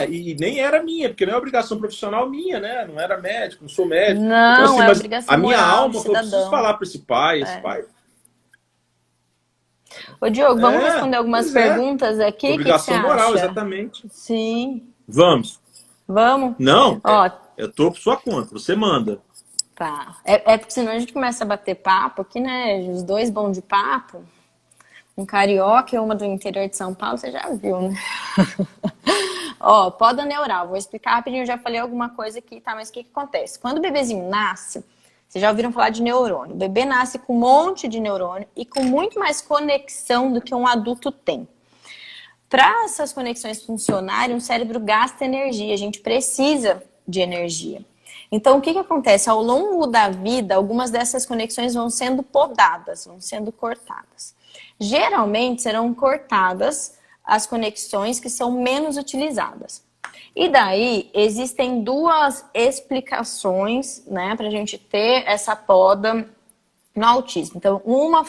E nem era minha, porque não é obrigação profissional minha, né? Não era médico, não sou médico. Então, Não, assim, é mas obrigação a minha moral alma do falou, preciso cidadão. falar para esse pai, esse pai. Ô, Diogo, vamos responder algumas Pois é. perguntas aqui? O que você Obrigação moral, acha? exatamente. Sim. Vamos. Vamos? Não, Ó, eu tô por sua conta, você manda. tá. É porque senão a gente começa a bater papo aqui, né? Os dois bons de papo. Um carioca e uma do interior de São Paulo, você já viu, né? Ó, poda neural. Vou explicar rapidinho, eu já falei alguma coisa aqui, tá? Mas o que acontece? Quando o bebezinho nasce, vocês já ouviram falar de neurônio. O bebê nasce com um monte de neurônio e com muito mais conexão do que um adulto tem. Para essas conexões funcionarem, o cérebro gasta energia, a gente precisa de energia. Então, o que acontece? Ao longo da vida, algumas dessas conexões vão sendo podadas, vão sendo cortadas. Geralmente, serão cortadas as conexões que são menos utilizadas. E daí, existem duas explicações, né, para a gente ter essa poda no autismo. Então, uma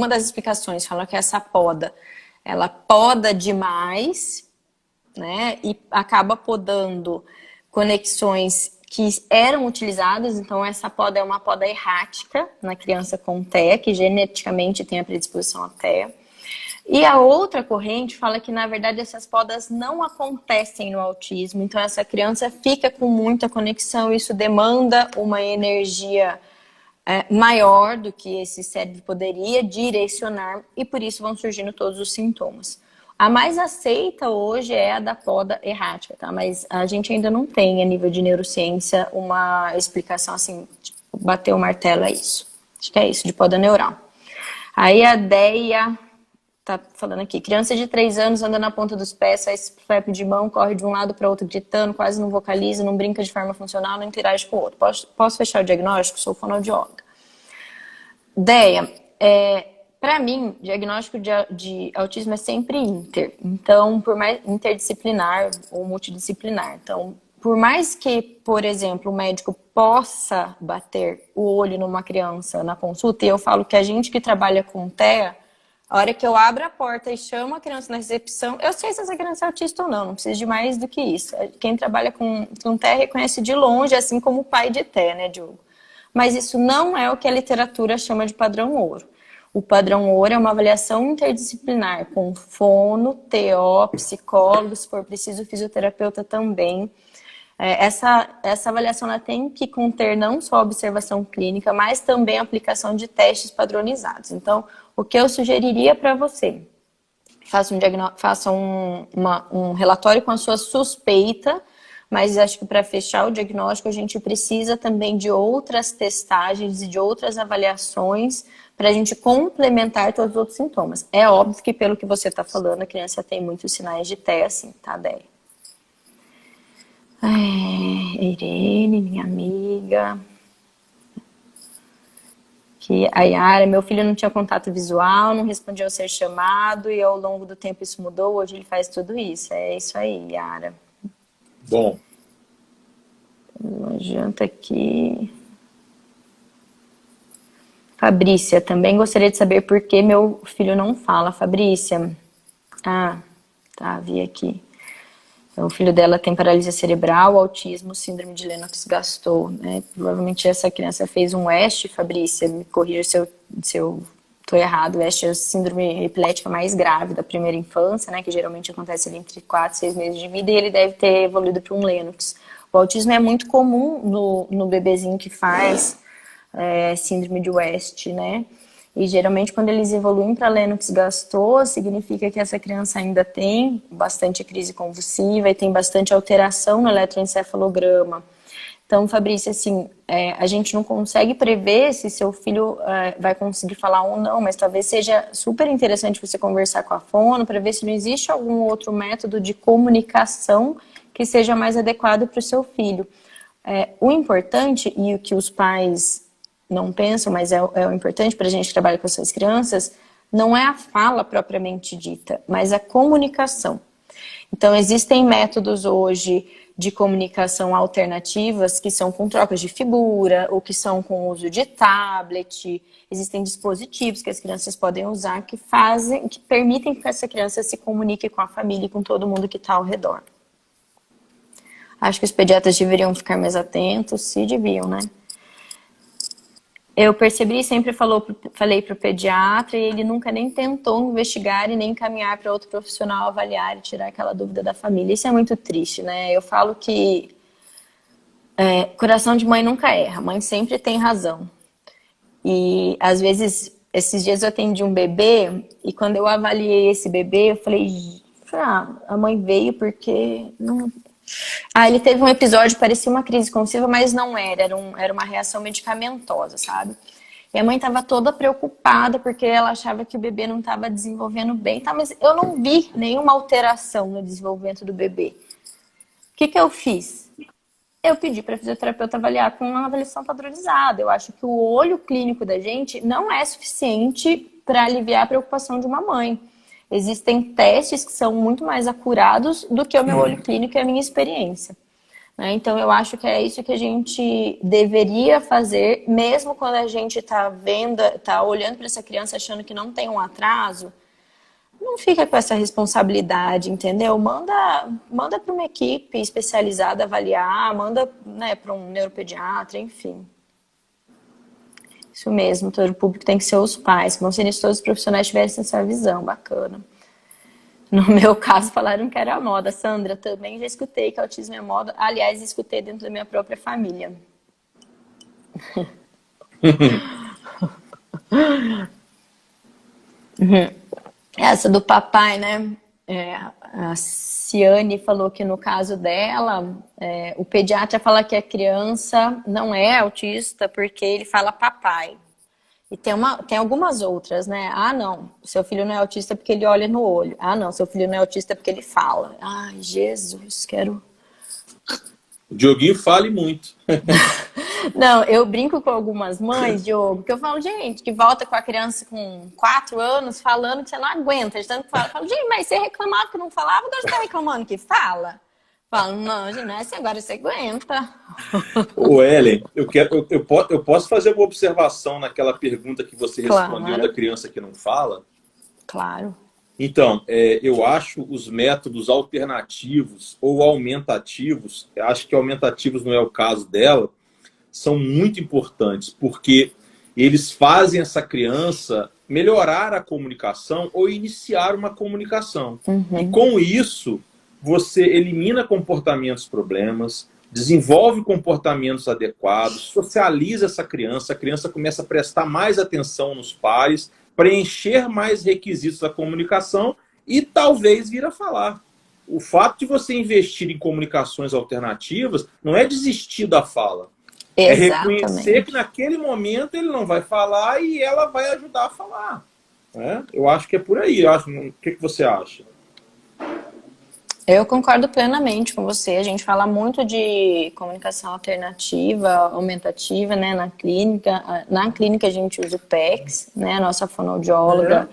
das explicações fala que essa poda, ela poda demais, né? E acaba podando conexões que eram utilizadas. Então, essa poda é uma poda errática na criança com TEA, que geneticamente tem a predisposição a TEA. E a outra corrente fala que, na verdade, essas podas não acontecem no autismo. Então, essa criança fica com muita conexão. Isso demanda uma energia maior do que esse cérebro poderia direcionar e por isso vão surgindo todos os sintomas. A mais aceita hoje é a da poda errática, tá? Mas a gente ainda não tem, a nível de neurociência, uma explicação assim, tipo, bater o martelo é isso. Acho que é isso, de poda neural. Aí a Deia tá falando aqui, criança de 3 anos anda na ponta dos pés, faz flap de mão, corre de um lado para outro gritando, quase não vocaliza, não brinca de forma funcional, não interage com o outro. Posso fechar o diagnóstico? Sou fonoaudióloga. Deia, para mim, diagnóstico de autismo é sempre então, por mais interdisciplinar ou multidisciplinar. Então, por mais que, por exemplo, o médico possa bater o olho numa criança na consulta, e eu falo que a gente que trabalha com TEA, a hora que eu abro a porta e chamo a criança na recepção, eu sei se essa criança é autista ou não, não precisa de mais do que isso. Quem trabalha com TEA reconhece de longe, assim como o pai de TEA, né, Diogo? Mas isso não é o que a literatura chama de padrão ouro. O padrão ouro é uma avaliação interdisciplinar, com fono, TO, psicólogo, se for preciso, fisioterapeuta também. Essa avaliação ela tem que conter não só observação clínica, mas também aplicação de testes padronizados. Então, o que eu sugeriria para você? Faça um relatório com a sua suspeita, mas acho que para fechar o diagnóstico a gente precisa também de outras testagens e de outras avaliações para a gente complementar todos os outros sintomas. É óbvio que pelo que você está falando, a criança tem muitos sinais de TEA, assim, tá, Déia? Irene, minha amiga. Que a Yara, meu filho não tinha contato visual, não respondia ao ser chamado e ao longo do tempo isso mudou, hoje ele faz tudo isso. É isso aí, Yara. Bom. Uma janta aqui. Fabrícia, também gostaria de saber por que meu filho não fala. Fabrícia, tá? Vi aqui. Então, o filho dela tem paralisia cerebral, autismo, síndrome de Lennox-Gastaut, né? Provavelmente essa criança fez um WEST, Fabrícia, me corrija se eu tô errado. O WEST é a síndrome epilética mais grave da primeira infância, né? Que geralmente acontece ali entre 4 e 6 meses de vida, e ele deve ter evoluído para um Lennox. O autismo é muito comum no bebezinho que faz síndrome de WEST, né? E geralmente quando eles evoluem para Lennox-Gastaut, significa que essa criança ainda tem bastante crise convulsiva e tem bastante alteração no eletroencefalograma. Então, Fabrícia, assim, a gente não consegue prever se seu filho vai conseguir falar ou não, mas talvez seja super interessante você conversar com a fono para ver se não existe algum outro método de comunicação que seja mais adequado para o seu filho. O importante, e o que os pais não pensam, mas é o importante para a gente que trabalha com essas crianças, não é a fala propriamente dita, mas a comunicação. Então, existem métodos hoje de comunicação alternativas que são com trocas de figura, ou que são com uso de tablet. Existem dispositivos que as crianças podem usar que permitem que essa criança se comunique com a família e com todo mundo que está ao redor. Acho que os pediatras deveriam ficar mais atentos, se deviam, né? Eu percebi, sempre falei para o pediatra, e ele nunca nem tentou investigar e nem encaminhar para outro profissional avaliar e tirar aquela dúvida da família. Isso é muito triste, né? Eu falo que coração de mãe nunca erra, mãe sempre tem razão. E às vezes, esses dias eu atendi um bebê, e quando eu avaliei esse bebê, eu falei, a mãe veio porque não... ele teve um episódio, parecia uma crise convulsiva, mas não era uma reação medicamentosa, sabe? E a mãe estava toda preocupada porque ela achava que o bebê não estava desenvolvendo bem, tá? Mas eu não vi nenhuma alteração no desenvolvimento do bebê. O que eu fiz? Eu pedi para a fisioterapeuta avaliar com uma avaliação padronizada. Eu acho que o olho clínico da gente não é suficiente para aliviar a preocupação de uma mãe. Existem testes que são muito mais acurados do que o meu olho clínico e a minha experiência. Então, eu acho que é isso que a gente deveria fazer, mesmo quando a gente está olhando para essa criança achando que não tem um atraso, não fica com essa responsabilidade, entendeu? Manda para uma equipe especializada avaliar, manda, né, para um neuropediatra, enfim. Isso mesmo, todo o público tem que ser os pais, como se todos os profissionais tivessem essa visão, bacana. No meu caso, falaram que era moda. Sandra, também já escutei que autismo é moda. Aliás, escutei dentro da minha própria família. Essa do papai, né? A Ciane falou que no caso dela, o pediatra fala que a criança não é autista porque ele fala papai. E tem algumas outras, né? Não, seu filho não é autista porque ele olha no olho. Não, seu filho não é autista porque ele fala. Ai, Jesus, quero... O Dioguinho fale muito. Não, eu brinco com algumas mães, Diogo, que eu falo, gente, que volta com a criança com 4 anos falando que você não aguenta. De tanto que fala. Eu falo, gente, mas você reclamava que não falava, agora você tá reclamando que fala? Falo, não, gente, agora você aguenta. Ô, Ellen, eu posso fazer uma observação naquela pergunta que você respondeu da criança que não fala? Claro. Então, eu acho os métodos alternativos ou aumentativos, acho que aumentativos não é o caso dela, são muito importantes, porque eles fazem essa criança melhorar a comunicação ou iniciar uma comunicação. E com isso, você elimina comportamentos problemas, desenvolve comportamentos adequados, socializa essa criança, a criança começa a prestar mais atenção nos pares, preencher mais requisitos da comunicação e talvez vir a falar. O fato de você investir em comunicações alternativas não é desistir da fala. Exatamente. É reconhecer que naquele momento ele não vai falar e ela vai ajudar a falar. Eu acho que é por aí. O que você acha? Eu concordo plenamente com você. A gente fala muito de comunicação alternativa, aumentativa, né, na clínica. Na clínica a gente usa o PECS, né, a nossa fonoaudióloga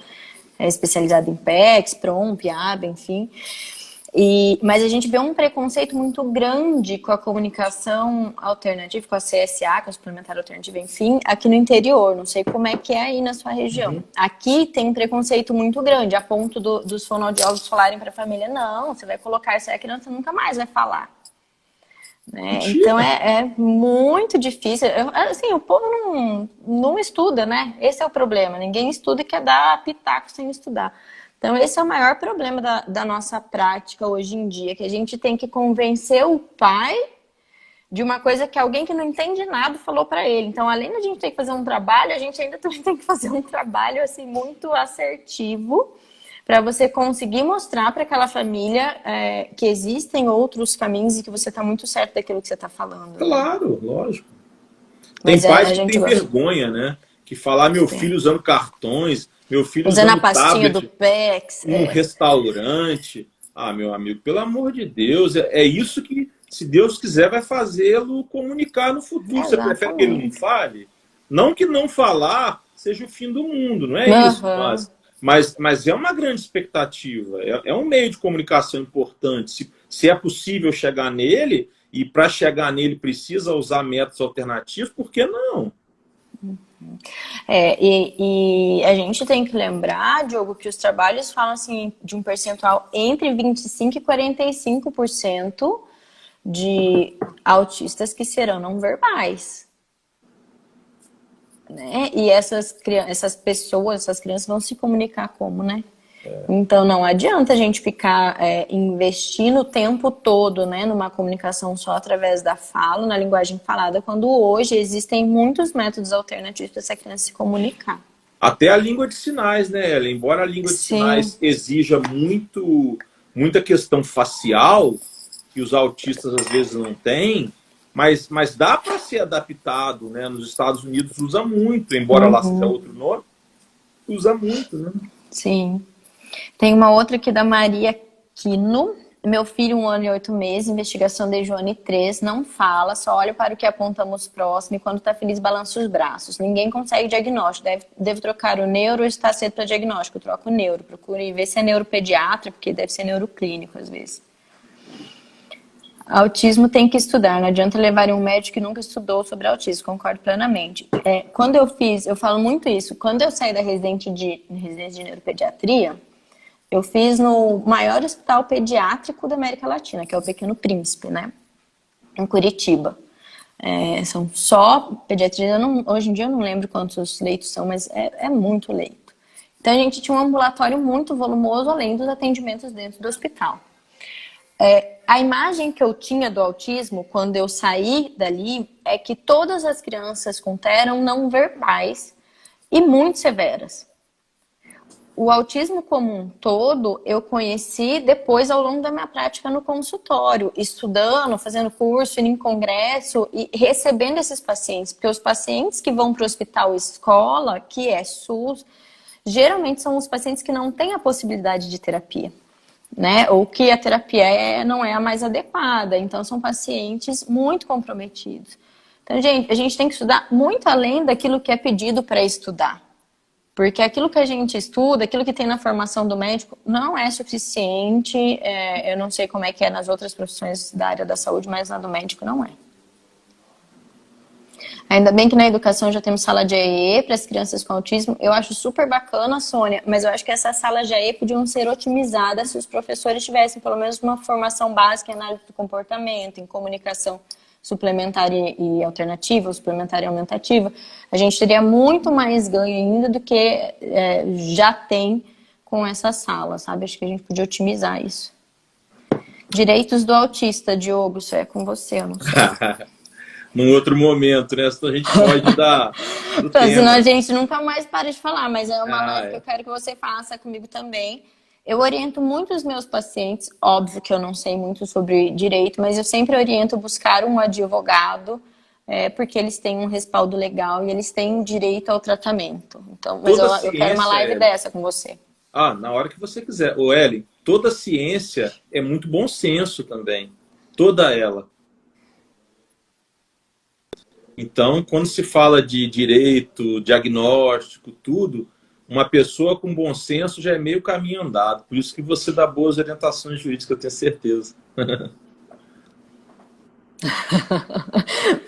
é especializada em PECS, PROM, PIAB, enfim. Mas a gente vê um preconceito muito grande com a comunicação alternativa, com a CSA, com a suplementar alternativa, enfim, aqui no interior. Não sei como é que é aí na sua região. Uhum. Aqui tem um preconceito muito grande, a ponto dos fonoaudiólogos falarem para a família: não, você vai colocar isso aí, a criança nunca mais vai falar. Né? Então é muito difícil. Assim, o povo não estuda, né? Esse é o problema. Ninguém estuda e quer dar pitaco sem estudar. Então, esse é o maior problema da nossa prática hoje em dia, que a gente tem que convencer o pai de uma coisa que alguém que não entende nada falou para ele. Então, além da gente ter que fazer um trabalho, a gente ainda também tem que fazer um trabalho assim muito assertivo para você conseguir mostrar para aquela família que existem outros caminhos e que você está muito certo daquilo que você está falando. Claro, lógico. Tem pais que têm vergonha, né? Que falar meu filho usando cartões, meu filho usando a pastinha tablet do PEX. Num restaurante. Ah, meu amigo, pelo amor de Deus, é isso que, se Deus quiser, vai fazê-lo comunicar no futuro. Você prefere que ele não fale? Não que não falar seja o fim do mundo, não é isso, mas é uma grande expectativa. É um meio de comunicação importante. Se é possível chegar nele, e para chegar nele precisa usar métodos alternativos, por que não? E a gente tem que lembrar, Diogo, que os trabalhos falam assim, de um percentual entre 25% e 45% de autistas que serão não verbais. Né? E essas pessoas, essas crianças vão se comunicar como, né? Então não adianta a gente ficar investindo o tempo todo, né, numa comunicação só através da fala, na linguagem falada, quando hoje existem muitos métodos alternativos para essa criança se comunicar. Até a língua de sinais, né, Ellen? Embora a língua de sinais exija muita questão facial, que os autistas às vezes não têm, mas dá para ser adaptado, né? Nos Estados Unidos usa muito, embora lá seja outro nome, usa muito, né? Sim. Tem uma outra aqui da Maria Quino. Meu filho, 1 ano e 8 meses, investigação de Joane 3, não fala, só olha para o que apontamos próximo e quando está feliz balança os braços. Ninguém consegue diagnóstico. Deve trocar o neuro ou está cedo para diagnóstico. Troca o neuro. Procure ver se é neuropediatra, porque deve ser neuroclínico às vezes. Autismo tem que estudar, não adianta levar um médico que nunca estudou sobre autismo, concordo plenamente. Quando eu falo muito isso, quando eu saí da residência de neuropediatria, eu fiz no maior hospital pediátrico da América Latina, que é o Pequeno Príncipe, né? Em Curitiba. São só pediatria, hoje em dia eu não lembro quantos leitos são, mas é muito leito. Então a gente tinha um ambulatório muito volumoso, além dos atendimentos dentro do hospital. A imagem que eu tinha do autismo, quando eu saí dali, é que todas as crianças com TEA eram não verbais e muito severas. O autismo como um todo, eu conheci depois ao longo da minha prática no consultório, estudando, fazendo curso, indo em congresso e recebendo esses pacientes. Porque os pacientes que vão para o hospital escola, que é SUS, geralmente são os pacientes que não têm a possibilidade de terapia. Né? Ou que a terapia não é a mais adequada. Então, são pacientes muito comprometidos. Então, gente, a gente tem que estudar muito além daquilo que é pedido para estudar. Porque aquilo que a gente estuda, aquilo que tem na formação do médico, não é suficiente. Eu não sei como é que é nas outras profissões da área da saúde, mas na do médico não é. Ainda bem que na educação já temos sala de AE para as crianças com autismo. Eu acho super bacana, Sônia, mas eu acho que essas salas de AE podiam ser otimizadas se os professores tivessem pelo menos uma formação básica em análise do comportamento, em comunicação suplementar e alternativa, suplementar e aumentativa. A gente teria muito mais ganho ainda do que já tem com essa sala, sabe? Acho que a gente podia otimizar isso. Direitos do autista, Diogo, isso é com você, eu não sei. Num outro momento, né? Senão a gente pode dar então, senão a gente nunca mais para de falar, mas é uma live que eu quero que você faça comigo também. Eu oriento muito os meus pacientes, óbvio que eu não sei muito sobre direito, mas eu sempre oriento buscar um advogado, porque eles têm um respaldo legal e eles têm direito ao tratamento. Então, mas eu quero uma live dessa com você. Na hora que você quiser. Ô, Ellen, toda ciência é muito bom senso também. Toda ela. Então, quando se fala de direito, diagnóstico, tudo, uma pessoa com bom senso já é meio caminho andado. Por isso que você dá boas orientações jurídicas, eu tenho certeza.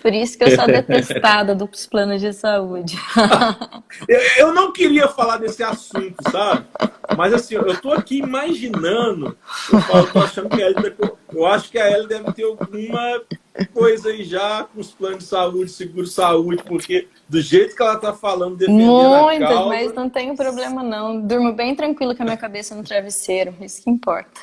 Por isso que eu sou detestada dos planos de saúde. Eu não queria falar desse assunto, sabe? Mas assim, eu tô aqui imaginando, eu tô achando que a Ellie, eu acho que a Ellie deve ter alguma coisa aí já com os planos de saúde, seguro-saúde, porque do jeito que ela tá falando, defendendo a Muitas, mas causa. não tenho problema não. Durmo bem tranquilo com a minha cabeça no travesseiro, isso que importa.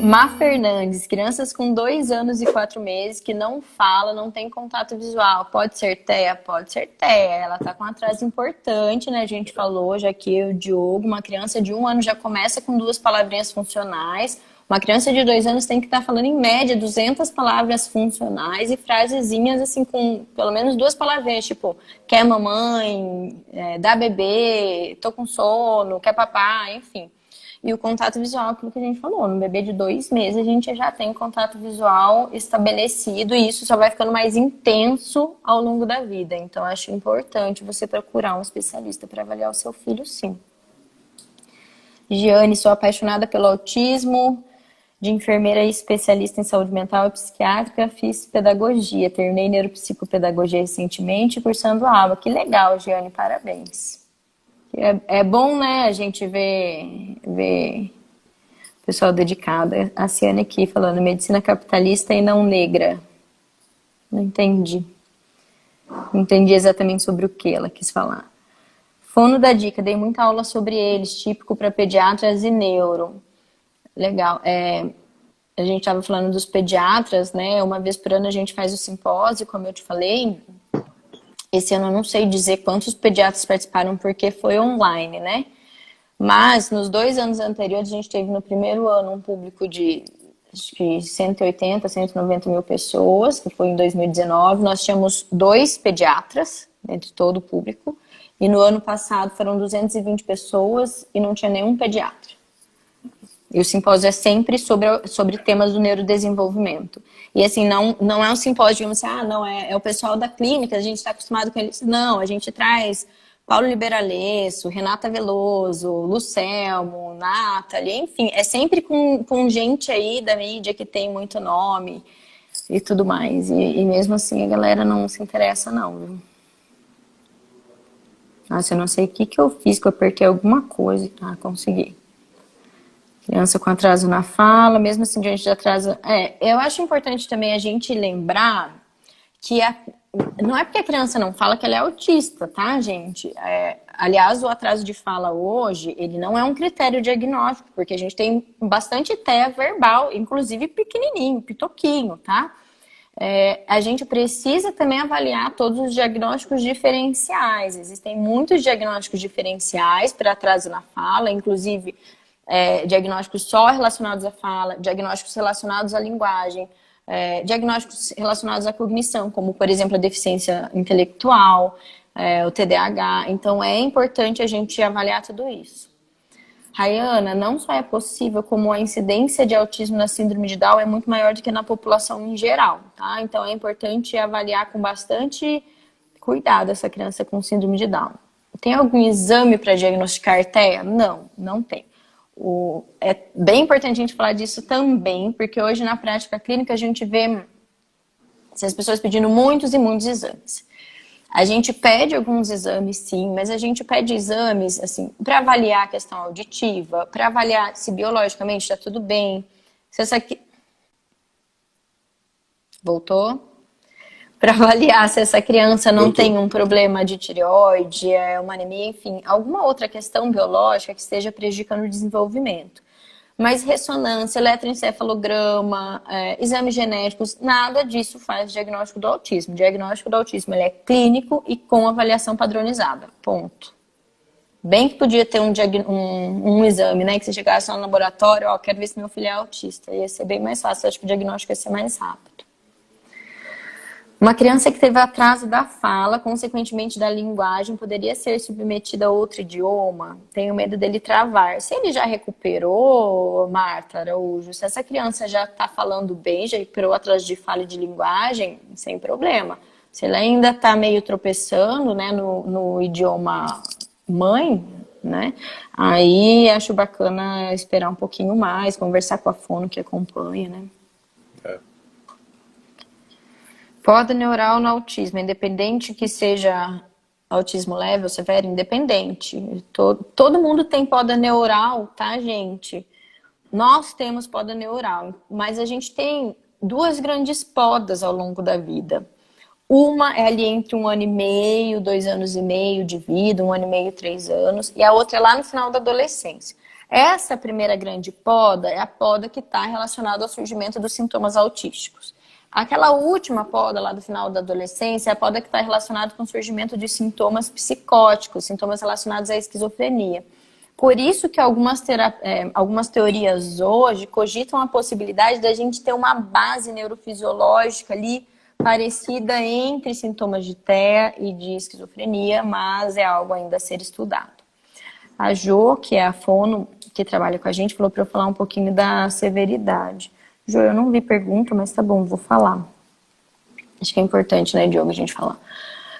Má Fernandes, crianças com 2 anos e 4 meses que não fala, não tem contato visual. Pode ser TEA? Pode ser TEA. Ela tá com um atraso importante, né? A gente falou já que o Diogo, uma criança de 1 ano já começa com 2 palavrinhas funcionais. Uma criança de 2 anos tem que estar falando em média 200 palavras funcionais e frasezinhas assim com pelo menos 2 palavrinhas, tipo, quer mamãe, dá bebê, tô com sono, quer papai, enfim. E o contato visual, aquilo que a gente falou, no bebê de 2 meses a gente já tem contato visual estabelecido e isso só vai ficando mais intenso ao longo da vida. Então, acho importante você procurar um especialista para avaliar o seu filho, sim. Giane, sou apaixonada pelo autismo, de enfermeira e especialista em saúde mental e psiquiátrica, fiz pedagogia, terminei neuropsicopedagogia recentemente, cursando aula. Que legal, Giane, parabéns. É bom, né, a gente ver pessoal dedicado. A Ciane aqui falando, medicina capitalista e não negra. Não entendi. Não entendi exatamente sobre o que ela quis falar. Fono da dica, dei muita aula sobre eles, típico para pediatras e neuro. Legal. A gente estava falando dos pediatras, né? Uma vez por ano a gente faz o simpósio, como eu te falei. Esse ano eu não sei dizer quantos pediatras participaram porque foi online, né? Mas nos 2 anos anteriores a gente teve no primeiro ano um público de acho que 180, 190 mil pessoas, que foi em 2019. Nós tínhamos 2 pediatras entre todo o público. E no ano passado foram 220 pessoas e não tinha nenhum pediatra. E o simpósio é sempre sobre temas do neurodesenvolvimento. E assim, não é um simpósio, digamos assim, não, é o pessoal da clínica, a gente está acostumado com eles. Não, a gente traz Paulo Liberalesso, Renata Veloso, Lucelmo, Nathalie, enfim, é sempre com gente aí da mídia que tem muito nome e tudo mais. E mesmo assim a galera não se interessa não, viu? Nossa, eu não sei o que eu fiz, que eu apertei alguma coisa. Ah, consegui. Criança com atraso na fala, mesmo assim diante de atraso... eu acho importante também a gente lembrar que não é porque a criança não fala que ela é autista, tá, gente? Aliás, o atraso de fala hoje, ele não é um critério diagnóstico, porque a gente tem bastante TEA verbal, inclusive pequenininho, pitoquinho, tá? A gente precisa também avaliar todos os diagnósticos diferenciais. Existem muitos diagnósticos diferenciais para atraso na fala, inclusive... diagnósticos só relacionados à fala, diagnósticos relacionados à linguagem, diagnósticos relacionados à cognição, como, por exemplo, a deficiência intelectual, o TDAH. Então, é importante a gente avaliar tudo isso. Rayana, não só é possível, como a incidência de autismo na síndrome de Down é muito maior do que na população em geral, tá? Então, é importante avaliar com bastante cuidado essa criança com síndrome de Down. Tem algum exame para diagnosticar TEA? Não, não tem. É bem importante a gente falar disso também, porque hoje na prática clínica a gente vê as pessoas pedindo muitos e muitos exames. A gente pede alguns exames, sim, mas a gente pede exames assim, para avaliar a questão auditiva, para avaliar se biologicamente está tudo bem. Se essa aqui... Voltou? Para avaliar se essa criança não tem um problema de tireoide, uma anemia, enfim, alguma outra questão biológica que esteja prejudicando o desenvolvimento. Mas ressonância, eletroencefalograma, exames genéticos, nada disso faz diagnóstico do autismo. O diagnóstico do autismo ele é clínico e com avaliação padronizada, ponto. Bem que podia ter um exame, né, que você chegasse no laboratório, quero ver se meu filho é autista, ia ser bem mais fácil, acho que o diagnóstico ia ser mais rápido. Uma criança que teve atraso da fala, consequentemente da linguagem, poderia ser submetida a outro idioma? Tenho medo dele travar. Se ele já recuperou, Marta Araújo, se essa criança já está falando bem, já recuperou atraso de fala e de linguagem, sem problema. Se ele ainda está meio tropeçando, né, no idioma mãe, né, aí acho bacana esperar um pouquinho mais, conversar com a fono que acompanha, né. É. Poda neural no autismo, independente que seja autismo leve ou severo, independente. Todo mundo tem poda neural, tá, gente? Nós temos poda neural, mas a gente tem duas grandes podas ao longo da vida. Uma é ali entre 1 ano e meio, 2 anos e meio de vida, 1 ano e meio, 3 anos, e a outra é lá no final da adolescência. Essa primeira grande poda é a poda que está relacionada ao surgimento dos sintomas autísticos. Aquela última poda lá do final da adolescência é a poda que está relacionada com o surgimento de sintomas psicóticos, sintomas relacionados à esquizofrenia. Por isso que algumas teorias hoje cogitam a possibilidade da gente ter uma base neurofisiológica ali parecida entre sintomas de TEA e de esquizofrenia, mas é algo ainda a ser estudado. A Jo, que é a fono que trabalha com a gente, falou para eu falar um pouquinho da severidade. Jo, eu não vi pergunta, mas tá bom, vou falar. Acho que é importante, né, Diogo, a gente falar.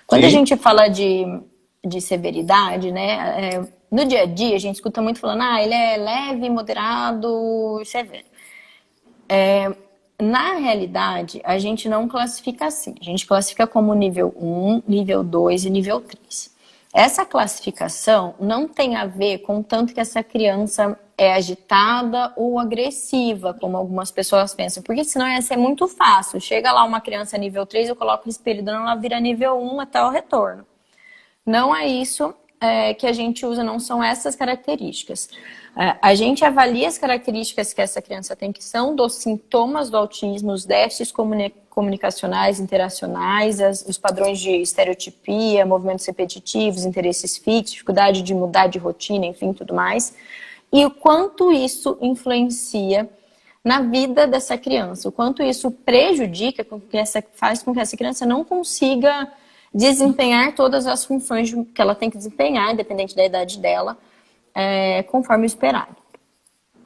Quando a gente fala de severidade, né, no dia a dia a gente escuta muito falando, ele é leve, moderado e severo. Na realidade, a gente não classifica assim. A gente classifica como nível 1, nível 2 e nível 3. Essa classificação não tem a ver com tanto que essa criança é agitada ou agressiva, como algumas pessoas pensam, porque senão ia ser muito fácil. Chega lá uma criança nível 3, eu coloco risperidona, ela vira nível 1 até o retorno. Não é isso que a gente usa, não são essas características. A gente avalia as características que essa criança tem, que são dos sintomas do autismo, os déficits comunicacionais, interacionais, os padrões de estereotipia, movimentos repetitivos, interesses fixos, dificuldade de mudar de rotina, enfim, tudo mais. E o quanto isso influencia na vida dessa criança, o quanto isso prejudica, faz com que essa criança não consiga desempenhar todas as funções que ela tem que desempenhar, independente da idade dela, conforme o esperado.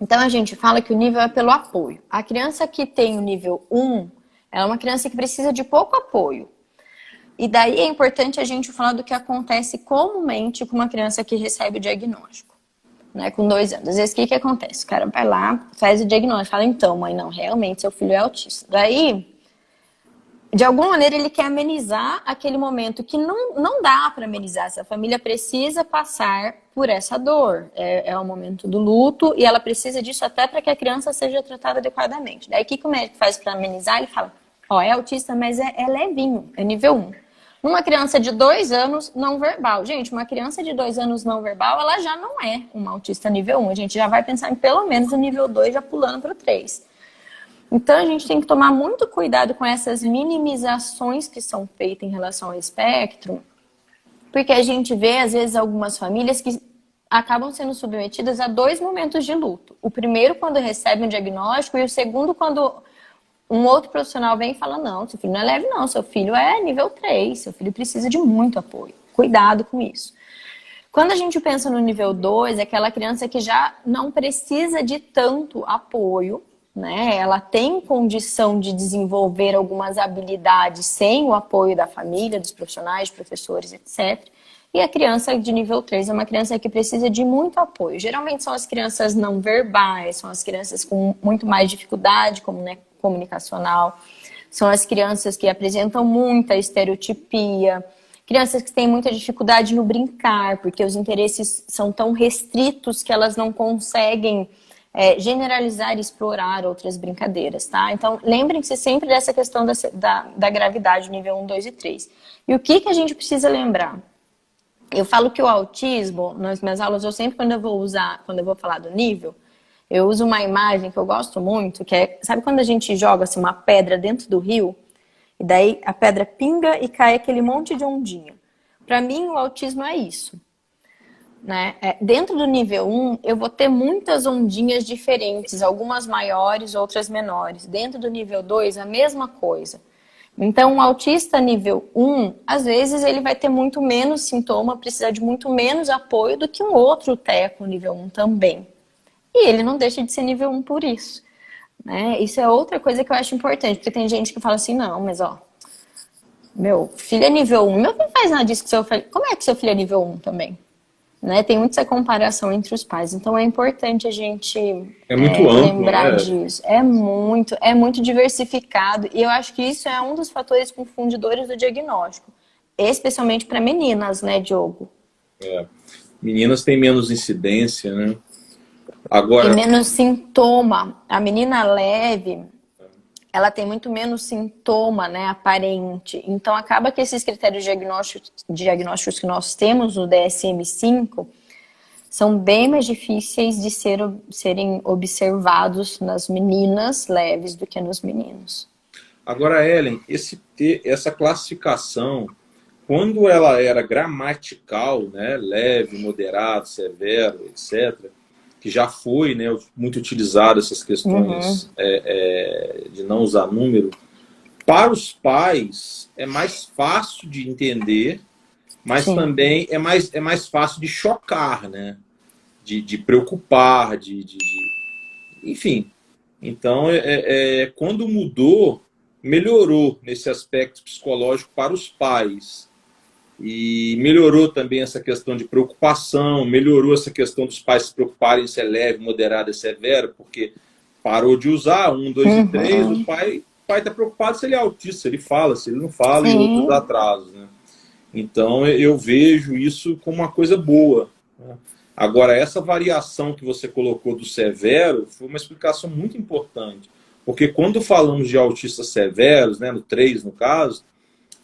Então, a gente fala que o nível é pelo apoio. A criança que tem o nível 1, ela é uma criança que precisa de pouco apoio. E daí é importante a gente falar do que acontece comumente com uma criança que recebe o diagnóstico, né, com 2 anos. Às vezes, o que acontece? O cara vai lá, faz o diagnóstico, fala, então, mãe, não, realmente, seu filho é autista. Daí, de alguma maneira, ele quer amenizar aquele momento que não dá para amenizar. Essa família precisa passar por essa dor. É o momento do luto e ela precisa disso até para que a criança seja tratada adequadamente. Daí, o que o médico faz para amenizar? Ele fala, é autista, mas é levinho, é nível 1. Uma criança de 2 anos não verbal. Gente, uma criança de 2 anos não verbal, ela já não é uma autista nível 1. A gente já vai pensar em pelo menos o nível 2, já pulando para o 3. Então, a gente tem que tomar muito cuidado com essas minimizações que são feitas em relação ao espectro, porque a gente vê, às vezes, algumas famílias que acabam sendo submetidas a 2 momentos de luto. O primeiro, quando recebe um diagnóstico, e o segundo, quando um outro profissional vem e fala, não, seu filho não é leve não, seu filho é nível 3, seu filho precisa de muito apoio. Cuidado com isso. Quando a gente pensa no nível 2, é aquela criança que já não precisa de tanto apoio, né? Ela tem condição de desenvolver algumas habilidades sem o apoio da família, dos profissionais, professores, etc. E a criança de nível 3 é uma criança que precisa de muito apoio. Geralmente são as crianças não verbais, são as crianças com muito mais dificuldade comunicacional, são as crianças que apresentam muita estereotipia, crianças que têm muita dificuldade no brincar, porque os interesses são tão restritos que elas não conseguem generalizar e explorar outras brincadeiras, tá? Então, lembrem-se sempre dessa questão da gravidade, nível 1, 2 e 3. E o que a gente precisa lembrar? Eu falo que o autismo, nas minhas aulas, eu sempre, quando eu vou falar do nível, eu uso uma imagem que eu gosto muito, que é, sabe quando a gente joga assim, uma pedra dentro do rio, e daí a pedra pinga e cai aquele monte de ondinha? Para mim, o autismo é isso. Né? Dentro do nível 1, eu vou ter muitas ondinhas diferentes, algumas maiores, outras menores. Dentro do nível 2, a mesma coisa. Então, um autista nível 1, às vezes ele vai ter muito menos sintoma, precisar de muito menos apoio do que um outro teco nível 1 também. E ele não deixa de ser nível 1 por isso. Né? Isso é outra coisa que eu acho importante, porque tem gente que fala assim, não, mas Meu filho é nível 1, meu filho não faz nada disso que seu filho. Como é que seu filho é nível 1 também? Né? Tem muita essa comparação entre os pais, então é importante a gente É muito amplo, lembrar né? disso. É muito diversificado e eu acho que isso é um dos fatores confundidores do diagnóstico, especialmente para meninas, né, Diogo? É. Meninas têm menos incidência, né? E Agora, menos sintoma. A menina leve, ela tem muito menos sintoma, né, aparente. Então acaba que esses critérios diagnósticos que nós temos no DSM-5 são bem mais difíceis de serem observados nas meninas leves do que nos meninos. agora, Ellen, essa classificação, quando ela era gramatical, né, leve, moderado, severo, etc., que já foi, né, muito utilizado essas questões de não usar número, para os pais é mais fácil de entender, mas Sim. também é mais fácil de chocar, né? De preocupar, enfim. Então, quando mudou, melhorou nesse aspecto psicológico para os pais. E melhorou também essa questão de preocupação, melhorou essa questão dos pais se preocuparem se é leve, moderado e severo, porque parou de usar 1, 2 e 3, o pai está preocupado se ele é autista, se ele fala, se ele não fala, e outros Sim. atrasos, né? Então, eu vejo isso como uma coisa boa, né? Agora, essa variação que você colocou do severo foi uma explicação muito importante. Porque quando falamos de autistas severos, né, no 3 no caso,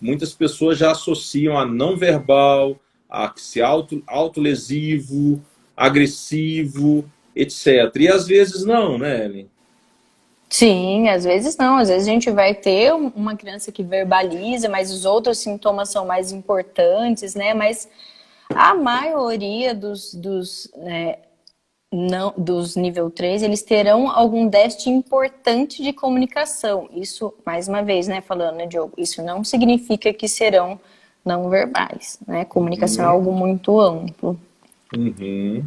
muitas pessoas já associam a não verbal, a ser autolesivo, agressivo, etc. E às vezes não, né, Ellen? Sim, às vezes não. Às vezes a gente vai ter uma criança que verbaliza, mas os outros sintomas são mais importantes, né? Mas a maioria dos nível 3, eles terão algum déficit importante de comunicação. Isso, mais uma vez, né, falando, né, Diogo, isso não significa que serão não verbais, né? Comunicação é algo muito amplo. Uhum.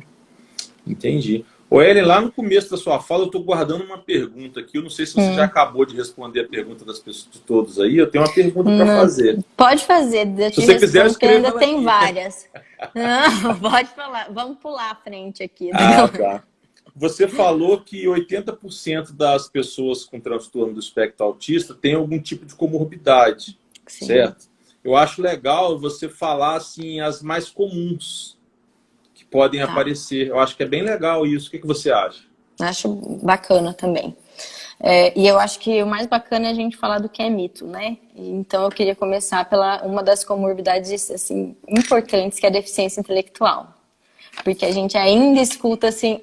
Entendi. Ô, Ellen, lá no começo da sua fala, eu estou guardando uma pergunta aqui. Eu não sei se você já acabou de responder a pergunta das pessoas de todos aí. Eu tenho uma pergunta para fazer. Pode fazer, eu Se te você quiser, eu respondo, porque escrevo ainda ela tem aqui. várias. Não, pode falar. Vamos pular a frente aqui. Ah, tá. Você falou que 80% das pessoas com transtorno do espectro autista têm algum tipo de comorbidade, Sim. certo? Eu acho legal você falar assim as mais comuns que podem Tá. aparecer. Eu acho que é bem legal isso. O que você acha? Acho bacana também. E eu acho que o mais bacana é a gente falar do que é mito, né? Então eu queria começar pela uma das comorbidades assim, importantes, que é a deficiência intelectual. Porque a gente ainda escuta assim,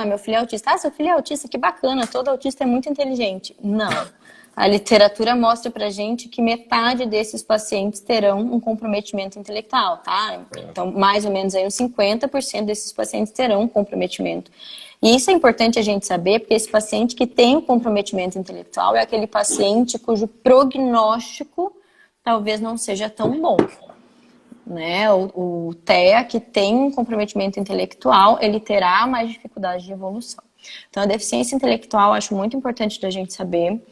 meu filho é autista. Ah, seu filho é autista, que bacana, todo autista é muito inteligente. Não. A literatura mostra pra gente que metade desses pacientes terão um comprometimento intelectual, tá? Então, mais ou menos aí uns 50% desses pacientes terão um comprometimento. E isso é importante a gente saber, porque esse paciente que tem um comprometimento intelectual é aquele paciente cujo prognóstico talvez não seja tão bom. Né? O TEA, que tem um comprometimento intelectual, ele terá mais dificuldade de evolução. Então, a deficiência intelectual eu acho muito importante da gente saber.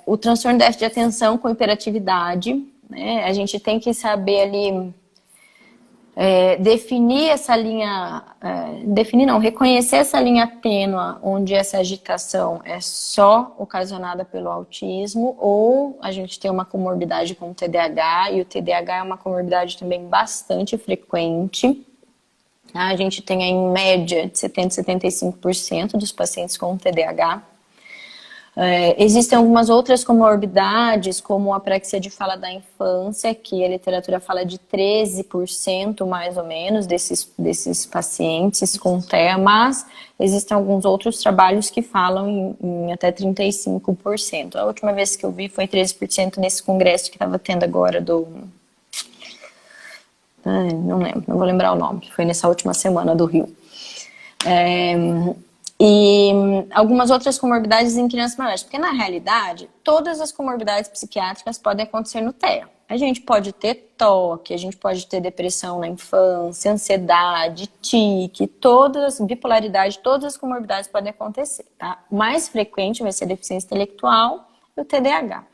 O transtorno de déficit de atenção com hiperatividade, né? A gente tem que saber ali definir essa linha, reconhecer essa linha tênue onde essa agitação é só ocasionada pelo autismo ou a gente tem uma comorbidade com o TDAH, e o TDAH é uma comorbidade também bastante frequente. A gente tem em média de 70% a 75% dos pacientes com TDAH. Existem algumas outras comorbidades, como a apraxia de fala da infância, que a literatura fala de 13% mais ou menos desses pacientes com TEA, mas existem alguns outros trabalhos que falam em até 35%. A última vez que eu vi foi 13% nesse congresso que estava tendo agora não lembro, não vou lembrar o nome, foi nessa última semana do Rio. E algumas outras comorbidades em crianças maiores, porque na realidade todas as comorbidades psiquiátricas podem acontecer no TEA. A gente pode ter toque, a gente pode ter depressão na infância, ansiedade, tique, bipolaridade, todas as comorbidades podem acontecer, tá? O mais frequente vai ser a deficiência intelectual e o TDAH.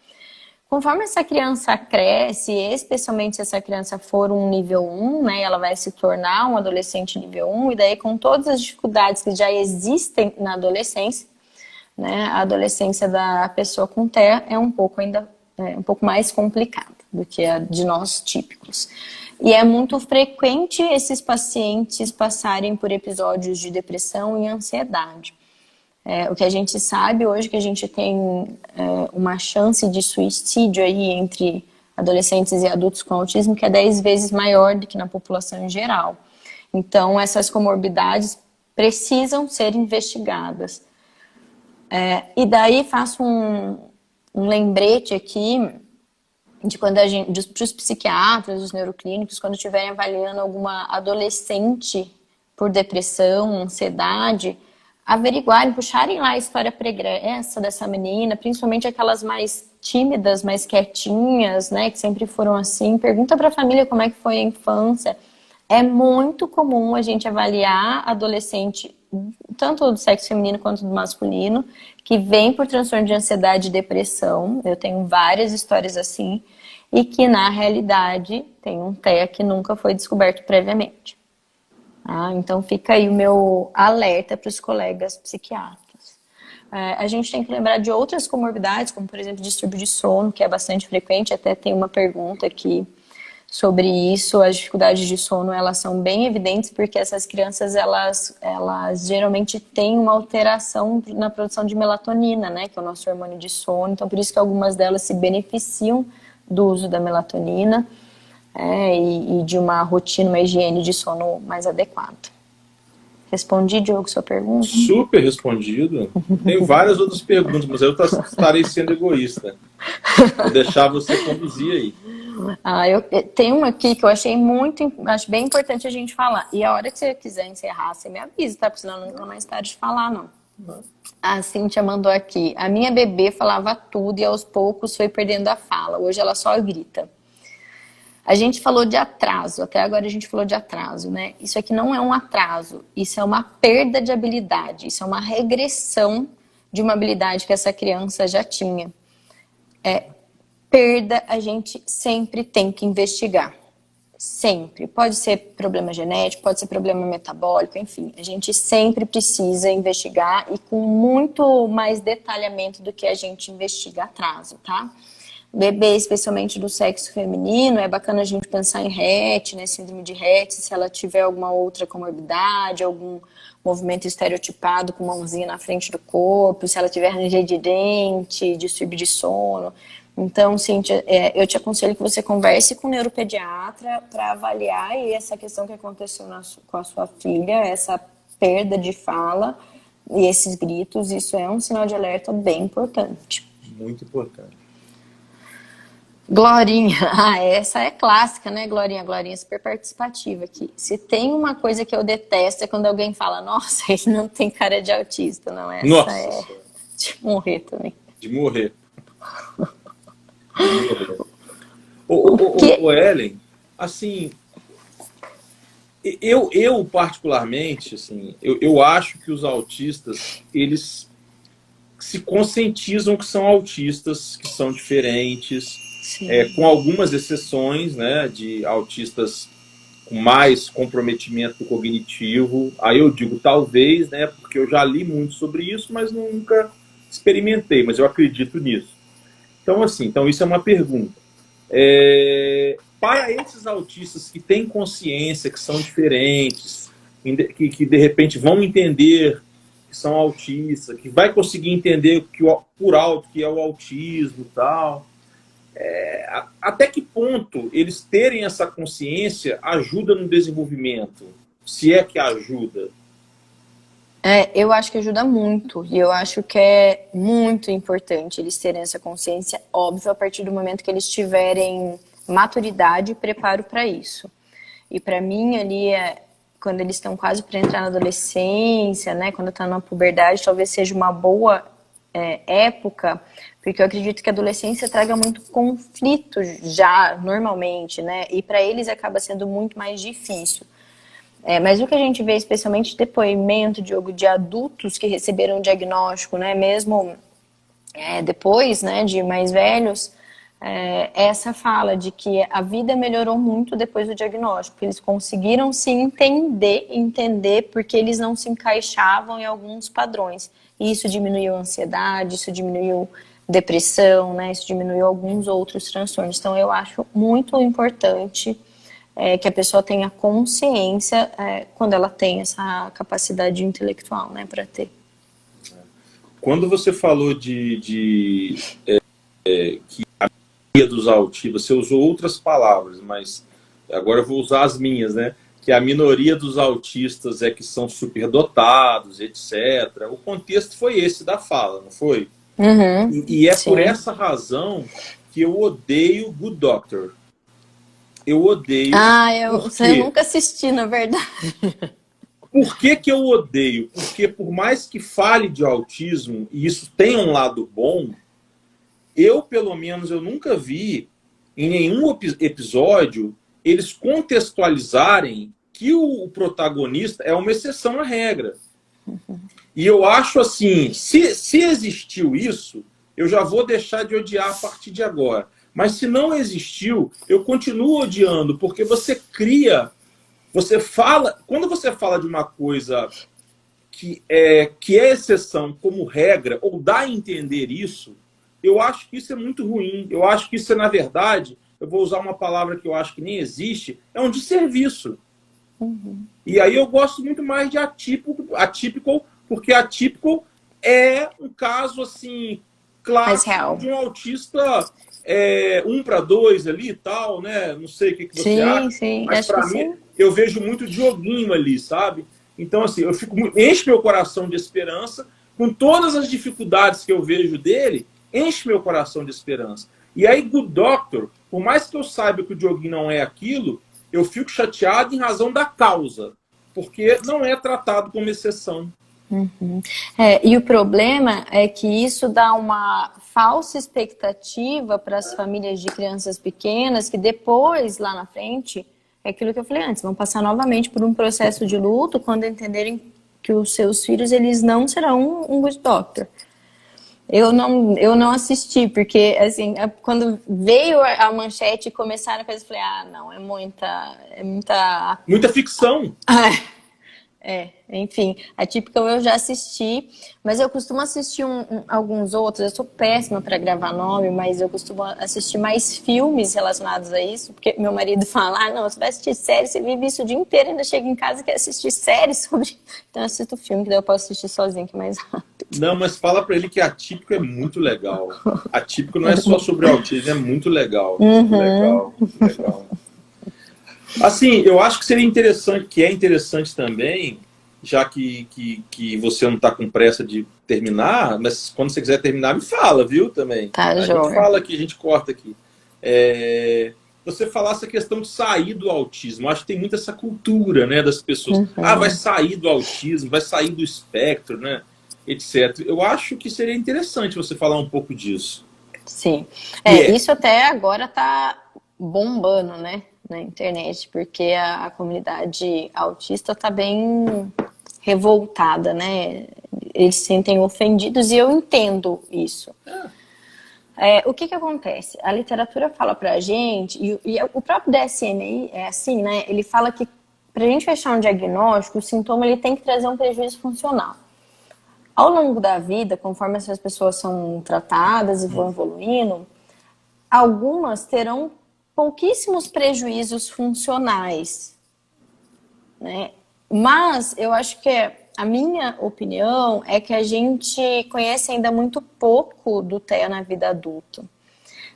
Conforme essa criança cresce, especialmente se essa criança for um nível 1, né, ela vai se tornar um adolescente nível 1, e daí com todas as dificuldades que já existem na adolescência, né, a adolescência da pessoa com TEA é um pouco um pouco mais complicada do que a de nós típicos. E é muito frequente esses pacientes passarem por episódios de depressão e ansiedade. O que a gente sabe hoje que a gente tem uma chance de suicídio aí entre adolescentes e adultos com autismo que é 10 vezes maior do que na população em geral. Então, essas comorbidades precisam ser investigadas. E daí faço um lembrete aqui de quando para os psiquiatras, os neuroclínicos, quando estiverem avaliando alguma adolescente por depressão, ansiedade, averiguarem, puxarem lá a história pregressa dessa menina, principalmente aquelas mais tímidas, mais quietinhas, né, que sempre foram assim. Pergunta para a família como é que foi a infância. É muito comum a gente avaliar adolescente, tanto do sexo feminino quanto do masculino, que vem por transtorno de ansiedade e depressão. Eu tenho várias histórias assim, e que na realidade tem um TEA que nunca foi descoberto previamente. Então fica aí o meu alerta para os colegas psiquiatras. A gente tem que lembrar de outras comorbidades, como por exemplo distúrbio de sono, que é bastante frequente. Até tem uma pergunta aqui sobre isso. As dificuldades de sono, elas são bem evidentes porque essas crianças, elas geralmente têm uma alteração na produção de melatonina, né, que é o nosso hormônio de sono. Então por isso que algumas delas se beneficiam do uso da melatonina. E de uma rotina, uma higiene de sono mais adequada. Respondi, Diogo, sua pergunta? Super respondido. Tem várias outras perguntas, mas eu estarei sendo egoísta. Vou deixar você conduzir aí. Eu tenho uma aqui que eu acho bem importante a gente falar. E a hora que você quiser encerrar, você me avisa, tá? Porque senão nunca mais tarde de falar, não. A Cíntia mandou aqui. A minha bebê falava tudo e aos poucos foi perdendo a fala. Hoje ela só grita. A gente falou de atraso, até agora a gente falou de atraso, né? Isso aqui não é um atraso, isso é uma perda de habilidade, isso é uma regressão de uma habilidade que essa criança já tinha. Perda a gente sempre tem que investigar, sempre. Pode ser problema genético, pode ser problema metabólico, enfim. A gente sempre precisa investigar e com muito mais detalhamento do que a gente investiga atraso, tá? Bebê, especialmente do sexo feminino, é bacana a gente pensar em Rett, né, síndrome de Rett, se ela tiver alguma outra comorbidade, algum movimento estereotipado com mãozinha na frente do corpo, se ela tiver ranger de dente, distúrbio de sono. Então, Cíntia, eu te aconselho que você converse com o neuropediatra para avaliar aí essa questão que aconteceu com a sua filha, essa perda de fala e esses gritos. Isso é um sinal de alerta bem importante. Muito importante. Glorinha, essa é clássica, né, Glorinha? Glorinha é super participativa aqui. Se tem uma coisa que eu detesto é quando alguém fala, nossa, ele não tem cara de autista, não é? Nossa, é de morrer também. De morrer. O Ellen, assim, eu particularmente, assim, eu acho que os autistas, eles se conscientizam que são autistas, que são diferentes, com algumas exceções, né, de autistas com mais comprometimento cognitivo. Aí eu digo talvez, né, porque eu já li muito sobre isso, mas nunca experimentei, mas eu acredito nisso. Então, assim, isso é uma pergunta. Para esses autistas que têm consciência, que são diferentes, que de repente vão entender que são autistas, que vai conseguir entender por alto que é o autismo e tal, até que ponto eles terem essa consciência ajuda no desenvolvimento? Se é que ajuda? Eu acho que ajuda muito, e eu acho que é muito importante eles terem essa consciência, óbvio, a partir do momento que eles tiverem maturidade e preparo para isso. E para mim, ali, quando eles estão quase para entrar na adolescência, né, quando estão na puberdade, talvez seja uma boa época, porque eu acredito que a adolescência traga muito conflito já, normalmente, né, e para eles acaba sendo muito mais difícil. Mas o que a gente vê, especialmente depoimento, Diogo, de adultos que receberam o diagnóstico, né, mesmo depois, né, de mais velhos, essa fala de que a vida melhorou muito depois do diagnóstico, que eles conseguiram se entender porque eles não se encaixavam em alguns padrões. E isso diminuiu a ansiedade, isso diminuiu depressão, né? Isso diminuiu alguns outros transtornos. Então, eu acho muito importante que a pessoa tenha consciência quando ela tem essa capacidade intelectual, né, para ter. Quando você falou que a maioria dos autistas, você usou outras palavras, mas agora eu vou usar as minhas, né? Que a minoria dos autistas é que são superdotados, etc. O contexto foi esse da fala, não foi? Uhum, E é sim. por essa razão que eu odeio Good Doctor. Eu odeio. Eu nunca assisti, na verdade. Por que eu odeio? Porque por mais que fale de autismo, e isso tem um lado bom, eu, pelo menos, eu nunca vi em nenhum episódio eles contextualizarem que o protagonista é uma exceção à regra. E eu acho assim, se existiu isso, eu já vou deixar de odiar a partir de agora. Mas se não existiu, eu continuo odiando, porque você cria, você fala, quando você fala de uma coisa que é exceção como regra, ou dá a entender isso, eu acho que isso é muito ruim. Eu acho que isso é, na verdade, eu vou usar uma palavra que eu acho que nem existe, é um desserviço. Uhum. E aí eu gosto muito mais de atípico, porque atípico é um caso assim clássico de um autista 1:2 ali e tal, né? Não sei o que você acha, Sim, mas acho que para mim sim. eu vejo muito Dioguinho ali, sabe? Então assim, enche meu coração de esperança com todas as dificuldades que eu vejo dele, enche meu coração de esperança. E aí Good Doctor, por mais que eu saiba que o Dioguinho não é aquilo, eu fico chateado em razão da causa, porque não é tratado como exceção. Uhum. E o problema é que isso dá uma falsa expectativa para as famílias de crianças pequenas, que depois, lá na frente, é aquilo que eu falei antes, vão passar novamente por um processo de luto quando entenderem que os seus filhos eles não serão um good doctor. Eu não assisti, porque assim, quando veio a manchete e começaram a coisa, eu falei, não, é muita... Muita ficção. Enfim, a Típica eu já assisti, mas eu costumo assistir alguns outros. Eu sou péssima para gravar nome, mas eu costumo assistir mais filmes relacionados a isso, porque meu marido fala, não, você vai assistir série, você vive isso o dia inteiro, ainda chega em casa e quer assistir série sobre... Então eu assisto filme, que daí eu posso assistir sozinho, que é mais rápido. Não, mas fala para ele que Atípico é muito legal. Atípico não é só sobre autismo, é muito legal. Muito legal, muito legal. Assim, eu acho que seria interessante, que é interessante também, já que você não está com pressa de terminar, mas quando você quiser terminar, me fala, viu, também. Tá, a joia. gente fala aqui, a gente corta aqui. Você falar essa questão de sair do autismo. Acho que tem muito essa cultura, né, das pessoas. Vai sair do autismo, vai sair do espectro, né, etc. Eu acho que seria interessante você falar um pouco disso. Sim. Isso até agora tá bombando, né, na internet, porque a comunidade autista tá bem revoltada, né? Eles se sentem ofendidos e eu entendo isso. O que acontece? A literatura fala pra gente, e o próprio DSM é assim, né? Ele fala que pra gente fechar um diagnóstico, o sintoma ele tem que trazer um prejuízo funcional. Ao longo da vida, conforme essas pessoas são tratadas e vão evoluindo, algumas terão pouquíssimos prejuízos funcionais, né? Mas eu acho que a minha opinião é que a gente conhece ainda muito pouco do TEA na vida adulta,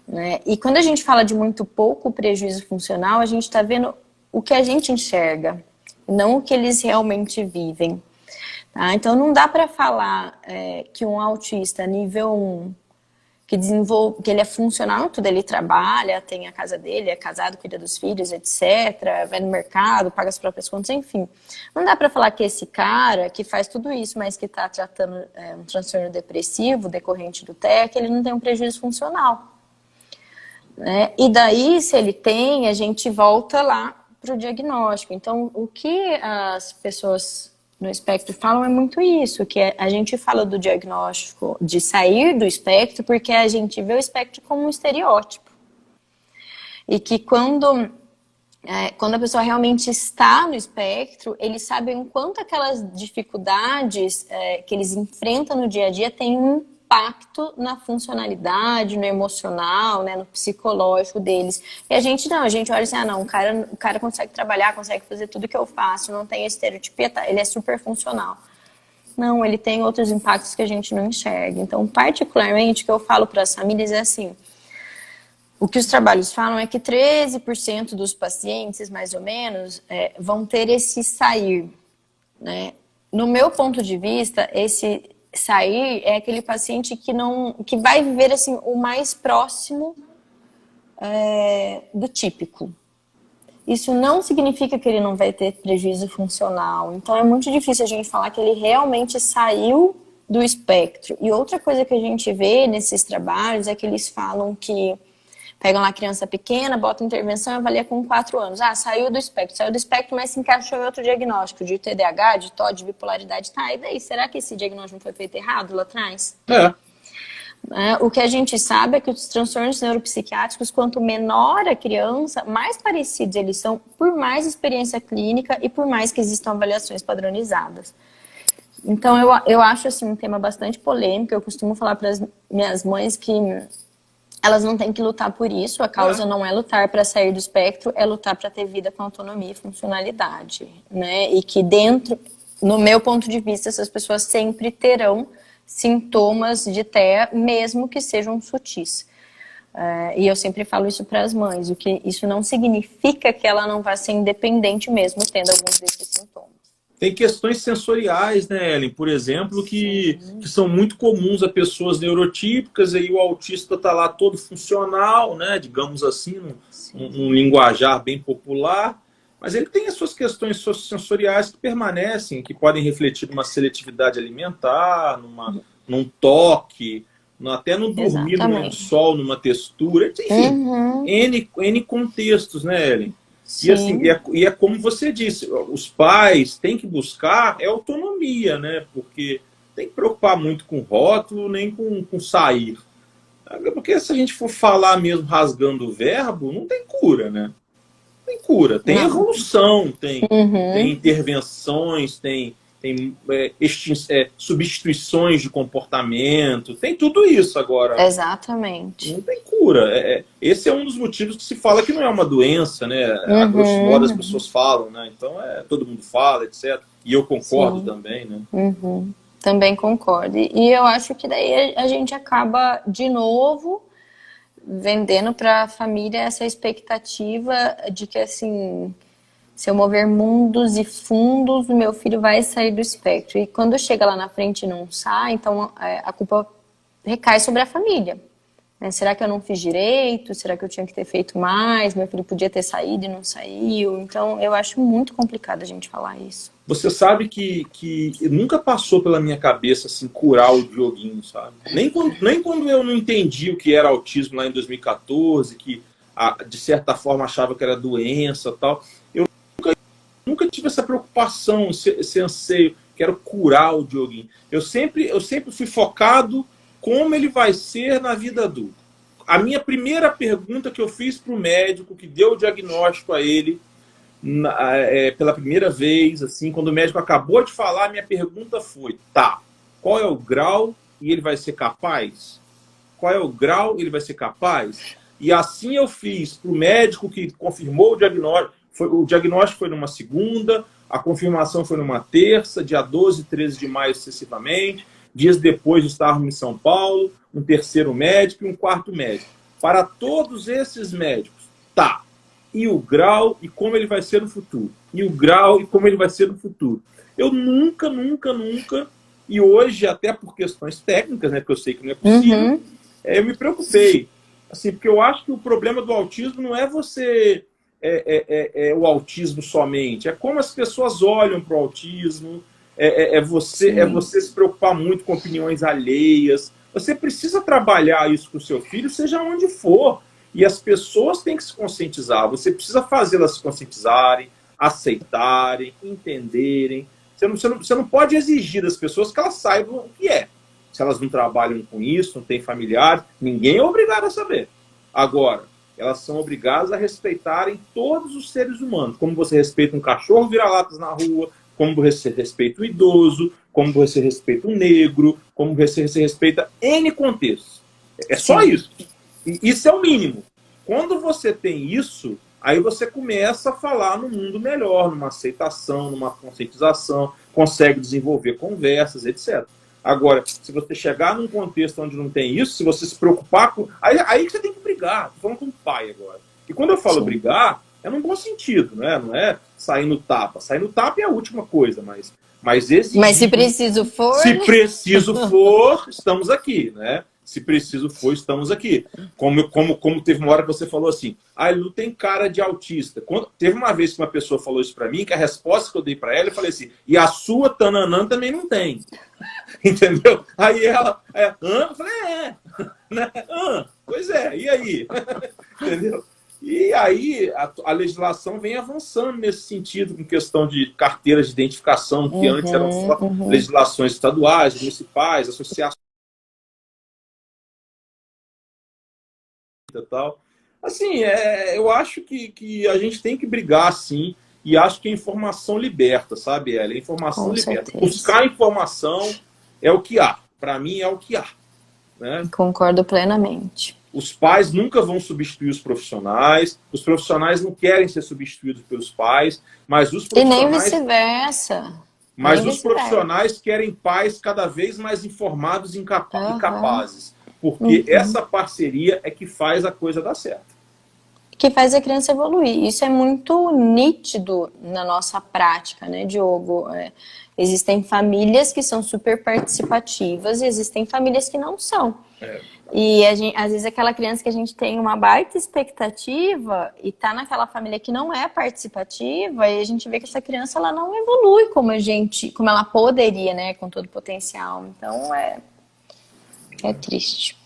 né? E quando a gente fala de muito pouco prejuízo funcional, a gente está vendo o que a gente enxerga, não o que eles realmente vivem. Tá? Então não dá para falar que um autista nível 1, que ele é funcional, tudo, ele trabalha, tem a casa dele, é casado, cuida dos filhos, etc., vai no mercado, paga as próprias contas, enfim. Não dá para falar que esse cara que faz tudo isso, mas que está tratando um transtorno depressivo decorrente do TEA, ele não tem um prejuízo funcional. Né? E daí, se ele tem, a gente volta lá para o diagnóstico. Então, o que as pessoas no espectro falam é muito isso, que a gente fala do diagnóstico de sair do espectro porque a gente vê o espectro como um estereótipo. E que quando a pessoa realmente está no espectro, eles sabem o quanto aquelas dificuldades que eles enfrentam no dia a dia têm um impacto na funcionalidade, no emocional, né, no psicológico deles. E a gente olha assim, não, o cara consegue trabalhar, consegue fazer tudo que eu faço, não tem estereotipia, ele é super funcional. Não, ele tem outros impactos que a gente não enxerga. Então, particularmente, o que eu falo para as famílias é assim, o que os trabalhos falam é que 13% dos pacientes, mais ou menos, vão ter esse sair, né? No meu ponto de vista, esse sair é aquele paciente que vai viver assim, o mais próximo do típico. Isso não significa que ele não vai ter prejuízo funcional. Então, é muito difícil a gente falar que ele realmente saiu do espectro. E outra coisa que a gente vê nesses trabalhos é que eles falam que pegam lá a criança pequena, botam intervenção e avalia com 4 anos. Saiu do espectro, mas se encaixou em outro diagnóstico, de TDAH, de TOD, de bipolaridade. Tá, e daí? Será que esse diagnóstico não foi feito errado lá atrás? O que a gente sabe é que os transtornos neuropsiquiátricos, quanto menor a criança, mais parecidos eles são, por mais experiência clínica e por mais que existam avaliações padronizadas. Então, eu acho assim, um tema bastante polêmico. Eu costumo falar para as minhas mães que elas não têm que lutar por isso. A causa não é lutar para sair do espectro, é lutar para ter vida com autonomia e funcionalidade, né? E que dentro, no meu ponto de vista, essas pessoas sempre terão sintomas de TEA, mesmo que sejam sutis. E eu sempre falo isso para as mães, o que isso não significa que ela não vai ser independente mesmo tendo alguns desses sintomas. Tem questões sensoriais, né, Ellen? Por exemplo, que são muito comuns a pessoas neurotípicas, e o autista está lá todo funcional, né, digamos assim, num linguajar bem popular, mas ele tem as suas questões sensoriais que permanecem, que podem refletir numa seletividade alimentar, num toque, até no dormir no lençol, numa textura, enfim, N contextos, né, Ellen? E, assim, é como você disse, os pais têm que buscar autonomia, né? Porque tem que preocupar muito com rótulo, nem com sair. Porque se a gente for falar mesmo rasgando o verbo, não tem cura, né? Tem cura, tem evolução, tem intervenções, tem substituições de comportamento, tem tudo isso agora. Exatamente. Não tem cura. Esse é um dos motivos que se fala que não é uma doença, né? A grosso modo as pessoas falam, né? Então todo mundo fala, etc. E eu concordo também, né? Também concordo. E eu acho que daí a gente acaba, de novo, vendendo para a família essa expectativa de que, assim, se eu mover mundos e fundos, o meu filho vai sair do espectro. E quando chega lá na frente e não sai, então a culpa recai sobre a família. Será que eu não fiz direito? Será que eu tinha que ter feito mais? Meu filho podia ter saído e não saiu? Então, eu acho muito complicado a gente falar isso. Você sabe que nunca passou pela minha cabeça assim, curar o Dioguinho, sabe? Nem quando eu não entendi o que era autismo lá em 2014, que de certa forma achava que era doença e tal. Eu nunca tive essa preocupação, esse anseio, quero curar o Dioguinho. Eu sempre fui focado como ele vai ser na vida adulta. A minha primeira pergunta que eu fiz para o médico que deu o diagnóstico a ele, pela primeira vez, assim, quando o médico acabou de falar, minha pergunta foi, qual é o grau e ele vai ser capaz? Qual é o grau e ele vai ser capaz? E assim eu fiz para o médico que confirmou o diagnóstico. O diagnóstico foi numa segunda, a confirmação foi numa terça, dia 12 e 13 de maio sucessivamente. Dias depois estávamos em São Paulo, um terceiro médico e um quarto médico. Para todos esses médicos, e o grau e como ele vai ser no futuro. E o grau e como ele vai ser no futuro. Eu nunca, e hoje, até por questões técnicas, né, porque eu sei que não é possível, eu me preocupei. Assim, porque eu acho que o problema do autismo não é você... o autismo somente. É como as pessoas olham para o autismo, você se preocupar muito com opiniões alheias. Você precisa trabalhar isso com o seu filho, seja onde for. E as pessoas têm que se conscientizar. Você precisa fazê-las se conscientizarem, aceitarem, entenderem. Você não pode exigir das pessoas que elas saibam o que é. Se elas não trabalham com isso, não têm familiares, ninguém é obrigado a saber. Agora, elas são obrigadas a respeitarem todos os seres humanos, como você respeita um cachorro vira-latas na rua, como você respeita o idoso, como você respeita o negro, como você respeita N contextos. É só Sim. isso. E isso é o mínimo. Quando você tem isso, aí você começa a falar no mundo melhor, numa aceitação, numa conscientização, consegue desenvolver conversas, etc. Agora, se você chegar num contexto onde não tem isso, se você se preocupar com... Aí que você tem que brigar. Estou falando com o pai agora. E quando eu falo brigar, é num bom sentido, né? Não é sair no tapa. Sair no tapa é a última coisa, mas exigir... Mas se preciso for... Se preciso for, estamos aqui, né? Se preciso for, estamos aqui. Como teve uma hora que você falou assim, ele não tem cara de autista. Teve uma vez que uma pessoa falou isso para mim, que a resposta que eu dei para ela, eu falei assim, e a sua Tananã também não tem. Entendeu? Aí ela, eu falei, né? Pois é, e aí? Entendeu? E aí a legislação vem avançando nesse sentido, com questão de carteiras de identificação, que antes eram só legislações estaduais, municipais, associações e tal. Assim, eu acho que a gente tem que brigar, sim, e acho que a informação liberta, sabe, Ela? A informação Com liberta. certeza. Buscar informação é o que há. Para mim, é o que há. Né? Concordo plenamente. Os pais nunca vão substituir os profissionais não querem ser substituídos pelos pais, mas os profissionais... E nem vice-versa. Mas os profissionais querem pais cada vez mais informados e capazes, porque essa parceria é que faz a coisa dar certo. Que faz a criança evoluir. Isso é muito nítido na nossa prática, né, Diogo? Existem famílias que são super participativas e existem famílias que não são. E às vezes aquela criança que a gente tem uma baita expectativa e tá naquela família que não é participativa, e a gente vê que essa criança ela não evolui como ela poderia, né, com todo o potencial. Então é triste.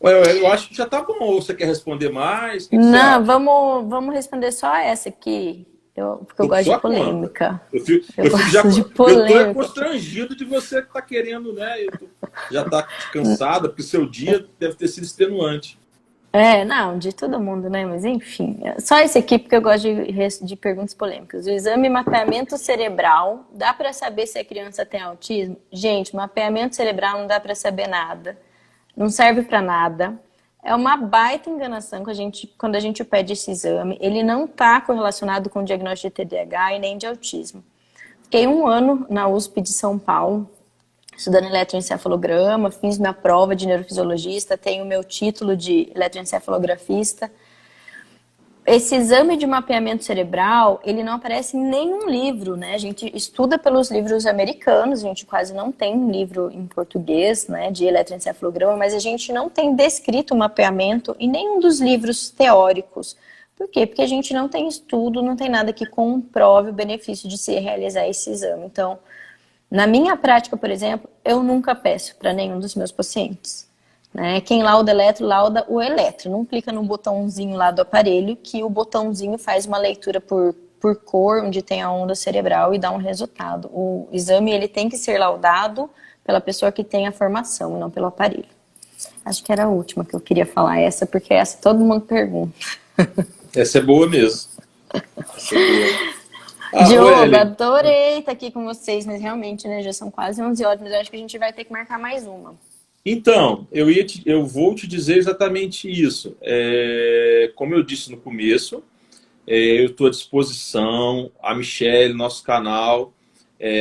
Eu acho que já tá bom. Ou você quer responder mais? Não, vamos responder só essa aqui. Porque eu gosto de polêmica. Eu tô constrangido de você que tá querendo, né? Já tá cansada, porque seu dia deve ter sido extenuante. Não, de todo mundo, né? Mas enfim, só esse aqui porque eu gosto de perguntas polêmicas. O exame mapeamento cerebral, dá para saber se a criança tem autismo? Gente, mapeamento cerebral não dá para saber nada. Não serve para nada. É uma baita enganação quando a gente pede esse exame. Ele não está correlacionado com o diagnóstico de TDAH e nem de autismo. Fiquei 1 ano na USP de São Paulo, estudando eletroencefalograma, fiz minha prova de neurofisiologista, tenho meu título de eletroencefalografista. Esse exame de mapeamento cerebral, ele não aparece em nenhum livro, né? A gente estuda pelos livros americanos, a gente quase não tem um livro em português, né, de eletroencefalograma, mas a gente não tem descrito o mapeamento em nenhum dos livros teóricos. Por quê? Porque a gente não tem estudo, não tem nada que comprove o benefício de se realizar esse exame. Então, na minha prática, por exemplo, eu nunca peço para nenhum dos meus pacientes. Né? Quem lauda eletro, lauda o eletro. Não clica no botãozinho lá do aparelho, que o botãozinho faz uma leitura por cor, onde tem a onda cerebral e dá um resultado. O exame ele tem que ser laudado pela pessoa que tem a formação, e não pelo aparelho. Acho que era a última que eu queria falar essa, porque essa todo mundo pergunta. Essa é boa mesmo. Essa é boa. Diogo, adorei estar aqui com vocês, mas realmente, né, já são quase 11 horas, mas eu acho que a gente vai ter que marcar mais uma. Então, eu vou te dizer exatamente isso. Como eu disse no começo, eu estou à disposição, a Michelle, nosso canal,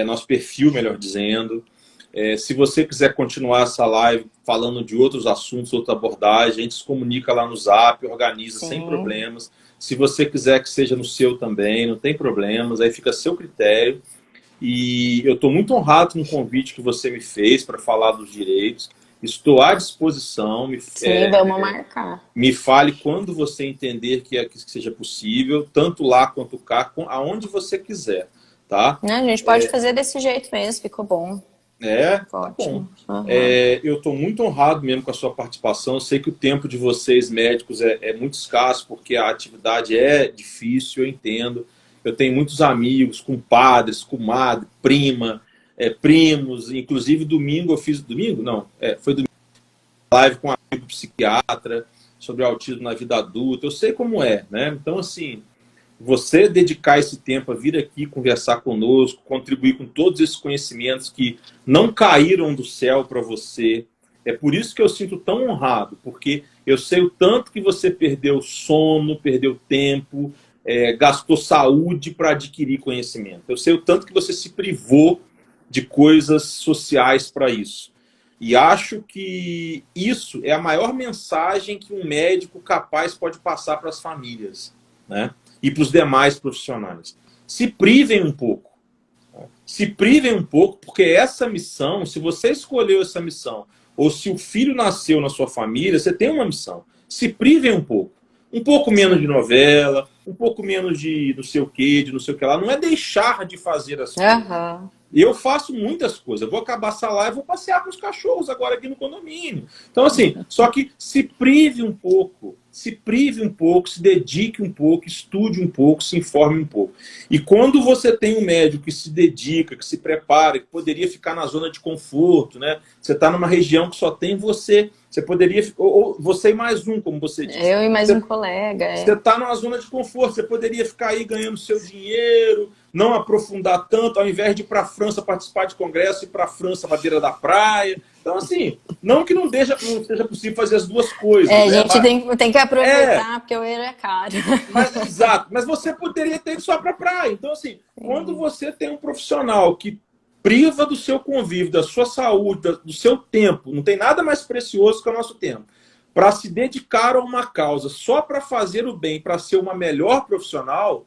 nosso perfil, melhor dizendo. Se você quiser continuar essa live falando de outros assuntos, outra abordagem, a gente se comunica lá no Zap, organiza sem problemas. Se você quiser que seja no seu também, não tem problemas, aí fica a seu critério. E eu estou muito honrado com o convite que você me fez para falar dos direitos. Estou à disposição. Vamos marcar. Me fale quando você entender que seja possível, tanto lá quanto cá, aonde você quiser, tá? A gente pode fazer desse jeito mesmo, ficou bom. Ótimo. Bom. Eu estou muito honrado mesmo com a sua participação. Eu sei que o tempo de vocês, médicos, é muito escasso, porque a atividade é difícil, eu entendo. Eu tenho muitos amigos, compadres, comadre, prima, primos, inclusive domingo eu fiz... Domingo? Não, foi domingo. Live com um amigo psiquiatra sobre autismo na vida adulta, eu sei como é, né? Então, assim, você dedicar esse tempo a vir aqui conversar conosco, contribuir com todos esses conhecimentos que não caíram do céu para você, é por isso que eu sinto tão honrado, porque eu sei o tanto que você perdeu sono, perdeu tempo, gastou saúde para adquirir conhecimento. Eu sei o tanto que você se privou de coisas sociais para isso. E acho que isso é a maior mensagem que um médico capaz pode passar para as famílias, né? E para os demais profissionais. Se privem um pouco. Se privem um pouco, porque essa missão, se você escolheu essa missão, ou se o filho nasceu na sua família, você tem uma missão. Se privem um pouco. Um pouco menos de novela, um pouco menos de não sei o quê, de não sei o que lá. Não é deixar de fazer as coisas. Aham. Eu faço muitas coisas. Eu vou acabar essa live, vou passear com os cachorros agora aqui no condomínio. Então, assim, só que se prive um pouco, se dedique um pouco, estude um pouco, se informe um pouco. E quando você tem um médico que se dedica, que se prepara, que poderia ficar na zona de conforto, né? Você está numa região que só tem você. Você poderia, ou você e mais um, como você disse. Eu e mais um colega. Você está numa zona de conforto, você poderia ficar aí ganhando seu dinheiro, não aprofundar tanto, ao invés de ir para a França participar de congresso, ir para a França na beira da praia. Então, assim, não que não seja possível fazer as duas coisas. A gente tem que aproveitar, porque o euro é caro. Exato, mas você poderia ter ido só para a praia. Então, assim, quando você tem um profissional que priva do seu convívio, da sua saúde, do seu tempo, não tem nada mais precioso que o nosso tempo, para se dedicar a uma causa só para fazer o bem, para ser uma melhor profissional,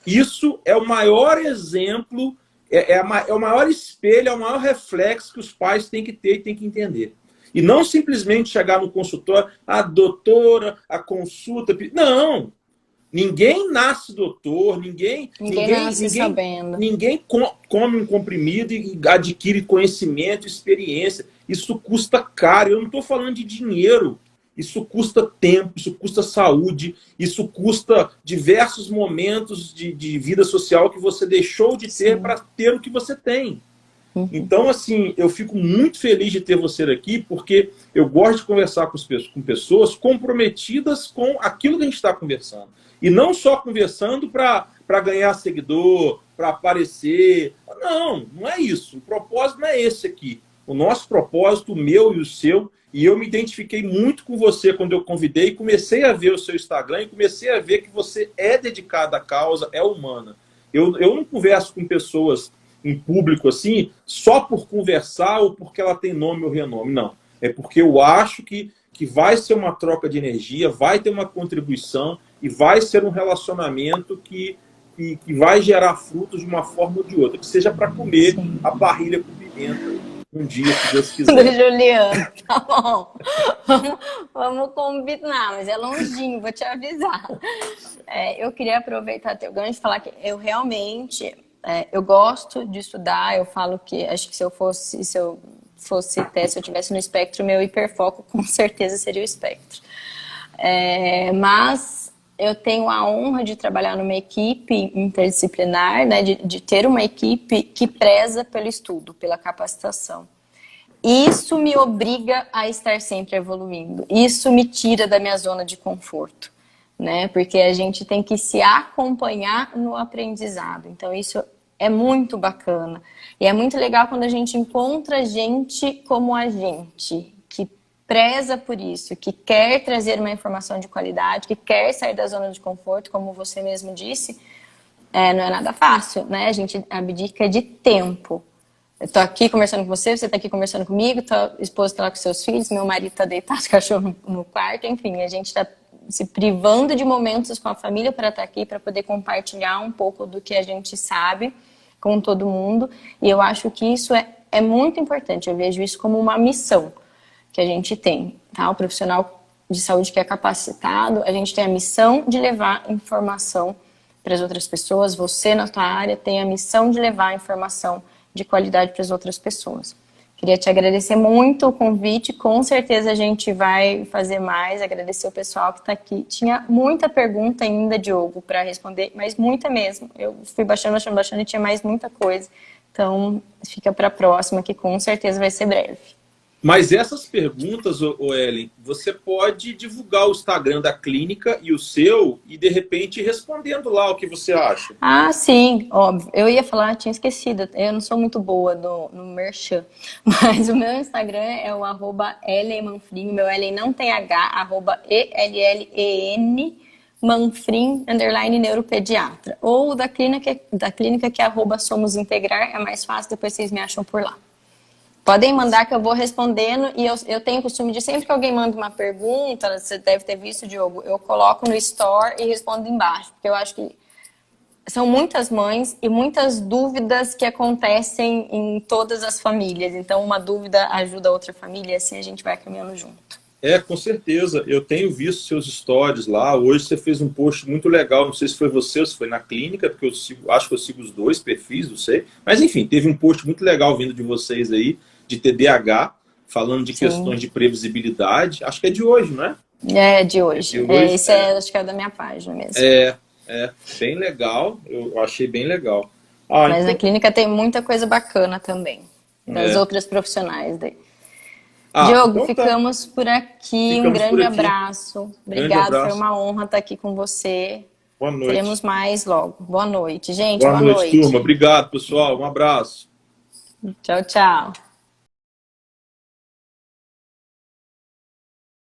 isso é o maior exemplo, é o maior espelho, é o maior reflexo que os pais têm que ter e têm que entender. E não simplesmente chegar no consultório, a doutora, a consulta. Não! Ninguém nasce doutor, ninguém nasce sabendo. Ninguém come um comprimido e adquire conhecimento, experiência. Isso custa caro. Eu não estou falando de dinheiro. Isso custa tempo, isso custa saúde, isso custa diversos momentos de vida social que você deixou de ter para ter o que você tem. Então, assim, eu fico muito feliz de ter você aqui, porque eu gosto de conversar com pessoas comprometidas com aquilo que a gente está conversando. E não só conversando para ganhar seguidor, para aparecer. Não é isso. O propósito não é esse aqui. O nosso propósito, o meu e o seu, e eu me identifiquei muito com você quando eu convidei, comecei a ver o seu Instagram e comecei a ver que você é dedicada à causa, é humana. Eu não converso com pessoas em público assim, só por conversar ou porque ela tem nome ou renome. Não. É porque eu acho que vai ser uma troca de energia, vai ter uma contribuição e vai ser um relacionamento que vai gerar frutos de uma forma ou de outra, que seja para comer a parrilha com pimenta um dia, se Deus quiser. Juliano, tá bom. Vamos combinar, mas é longinho, vou te avisar. Eu queria aproveitar teu gancho e falar que eu realmente... eu gosto de estudar, eu falo que acho que se eu tivesse no espectro, meu hiperfoco com certeza seria o espectro. Mas eu tenho a honra de trabalhar numa equipe interdisciplinar, né, de ter uma equipe que preza pelo estudo, pela capacitação. Isso me obriga a estar sempre evoluindo. Isso me tira da minha zona de conforto, né? Porque a gente tem que se acompanhar no aprendizado. Então, isso é muito bacana. E é muito legal quando a gente encontra gente como a gente, que preza por isso, que quer trazer uma informação de qualidade, que quer sair da zona de conforto, como você mesmo disse. Não é nada fácil, né? A gente abdica de tempo. Eu tô aqui conversando com você tá aqui conversando comigo, tua esposa tá lá com seus filhos, meu marido tá deitado com o cachorro no quarto, enfim, a gente tá se privando de momentos com a família para estar aqui, para poder compartilhar um pouco do que a gente sabe com todo mundo. E eu acho que isso é muito importante. Eu vejo isso como uma missão que a gente tem, tá? O profissional de saúde que é capacitado, a gente tem a missão de levar informação para as outras pessoas. Você, na tua área, tem a missão de levar informação de qualidade para as outras pessoas. Queria te agradecer muito o convite, com certeza a gente vai fazer mais, agradecer o pessoal que está aqui. Tinha muita pergunta ainda, Diogo, para responder, mas muita mesmo. Eu fui baixando e tinha mais muita coisa. Então, fica para a próxima, que com certeza vai ser breve. Mas essas perguntas, Ellen, você pode divulgar o Instagram da clínica e o seu e, de repente, ir respondendo lá o que você acha. Ah, sim, óbvio. Eu ia falar, tinha esquecido. Eu não sou muito boa no merchan, mas o meu Instagram é o @Ellen_Manfrim. Meu Ellen não tem H, @ELLEN Manfrim, _neuropediatra. Ou da clínica que é @SomosIntegrar, é mais fácil, depois vocês me acham por lá. Podem mandar que eu vou respondendo, e eu tenho o costume de sempre que alguém manda uma pergunta, você deve ter visto, Diogo, eu coloco no store e respondo embaixo, porque eu acho que são muitas mães e muitas dúvidas que acontecem em todas as famílias. Então, uma dúvida ajuda a outra família e assim a gente vai caminhando junto. Com certeza. Eu tenho visto seus stories lá. Hoje você fez um post muito legal. Não sei se foi você ou se foi na clínica, porque acho que eu sigo os dois perfis, não sei. Mas, enfim, teve um post muito legal vindo de vocês aí, de TDAH, falando de Sim. questões de previsibilidade. Acho que é de hoje, não é? É, de hoje. É de hoje? Esse acho que é da minha página mesmo. Bem legal. Eu achei bem legal. Mas então... na clínica tem muita coisa bacana também, das outras profissionais daí. Diogo, então ficamos por aqui. Um grande abraço. Obrigado, foi uma honra estar aqui com você. Boa noite. Teremos mais logo. Boa noite, gente. Boa noite, turma. Obrigado, pessoal. Um abraço. Tchau, tchau.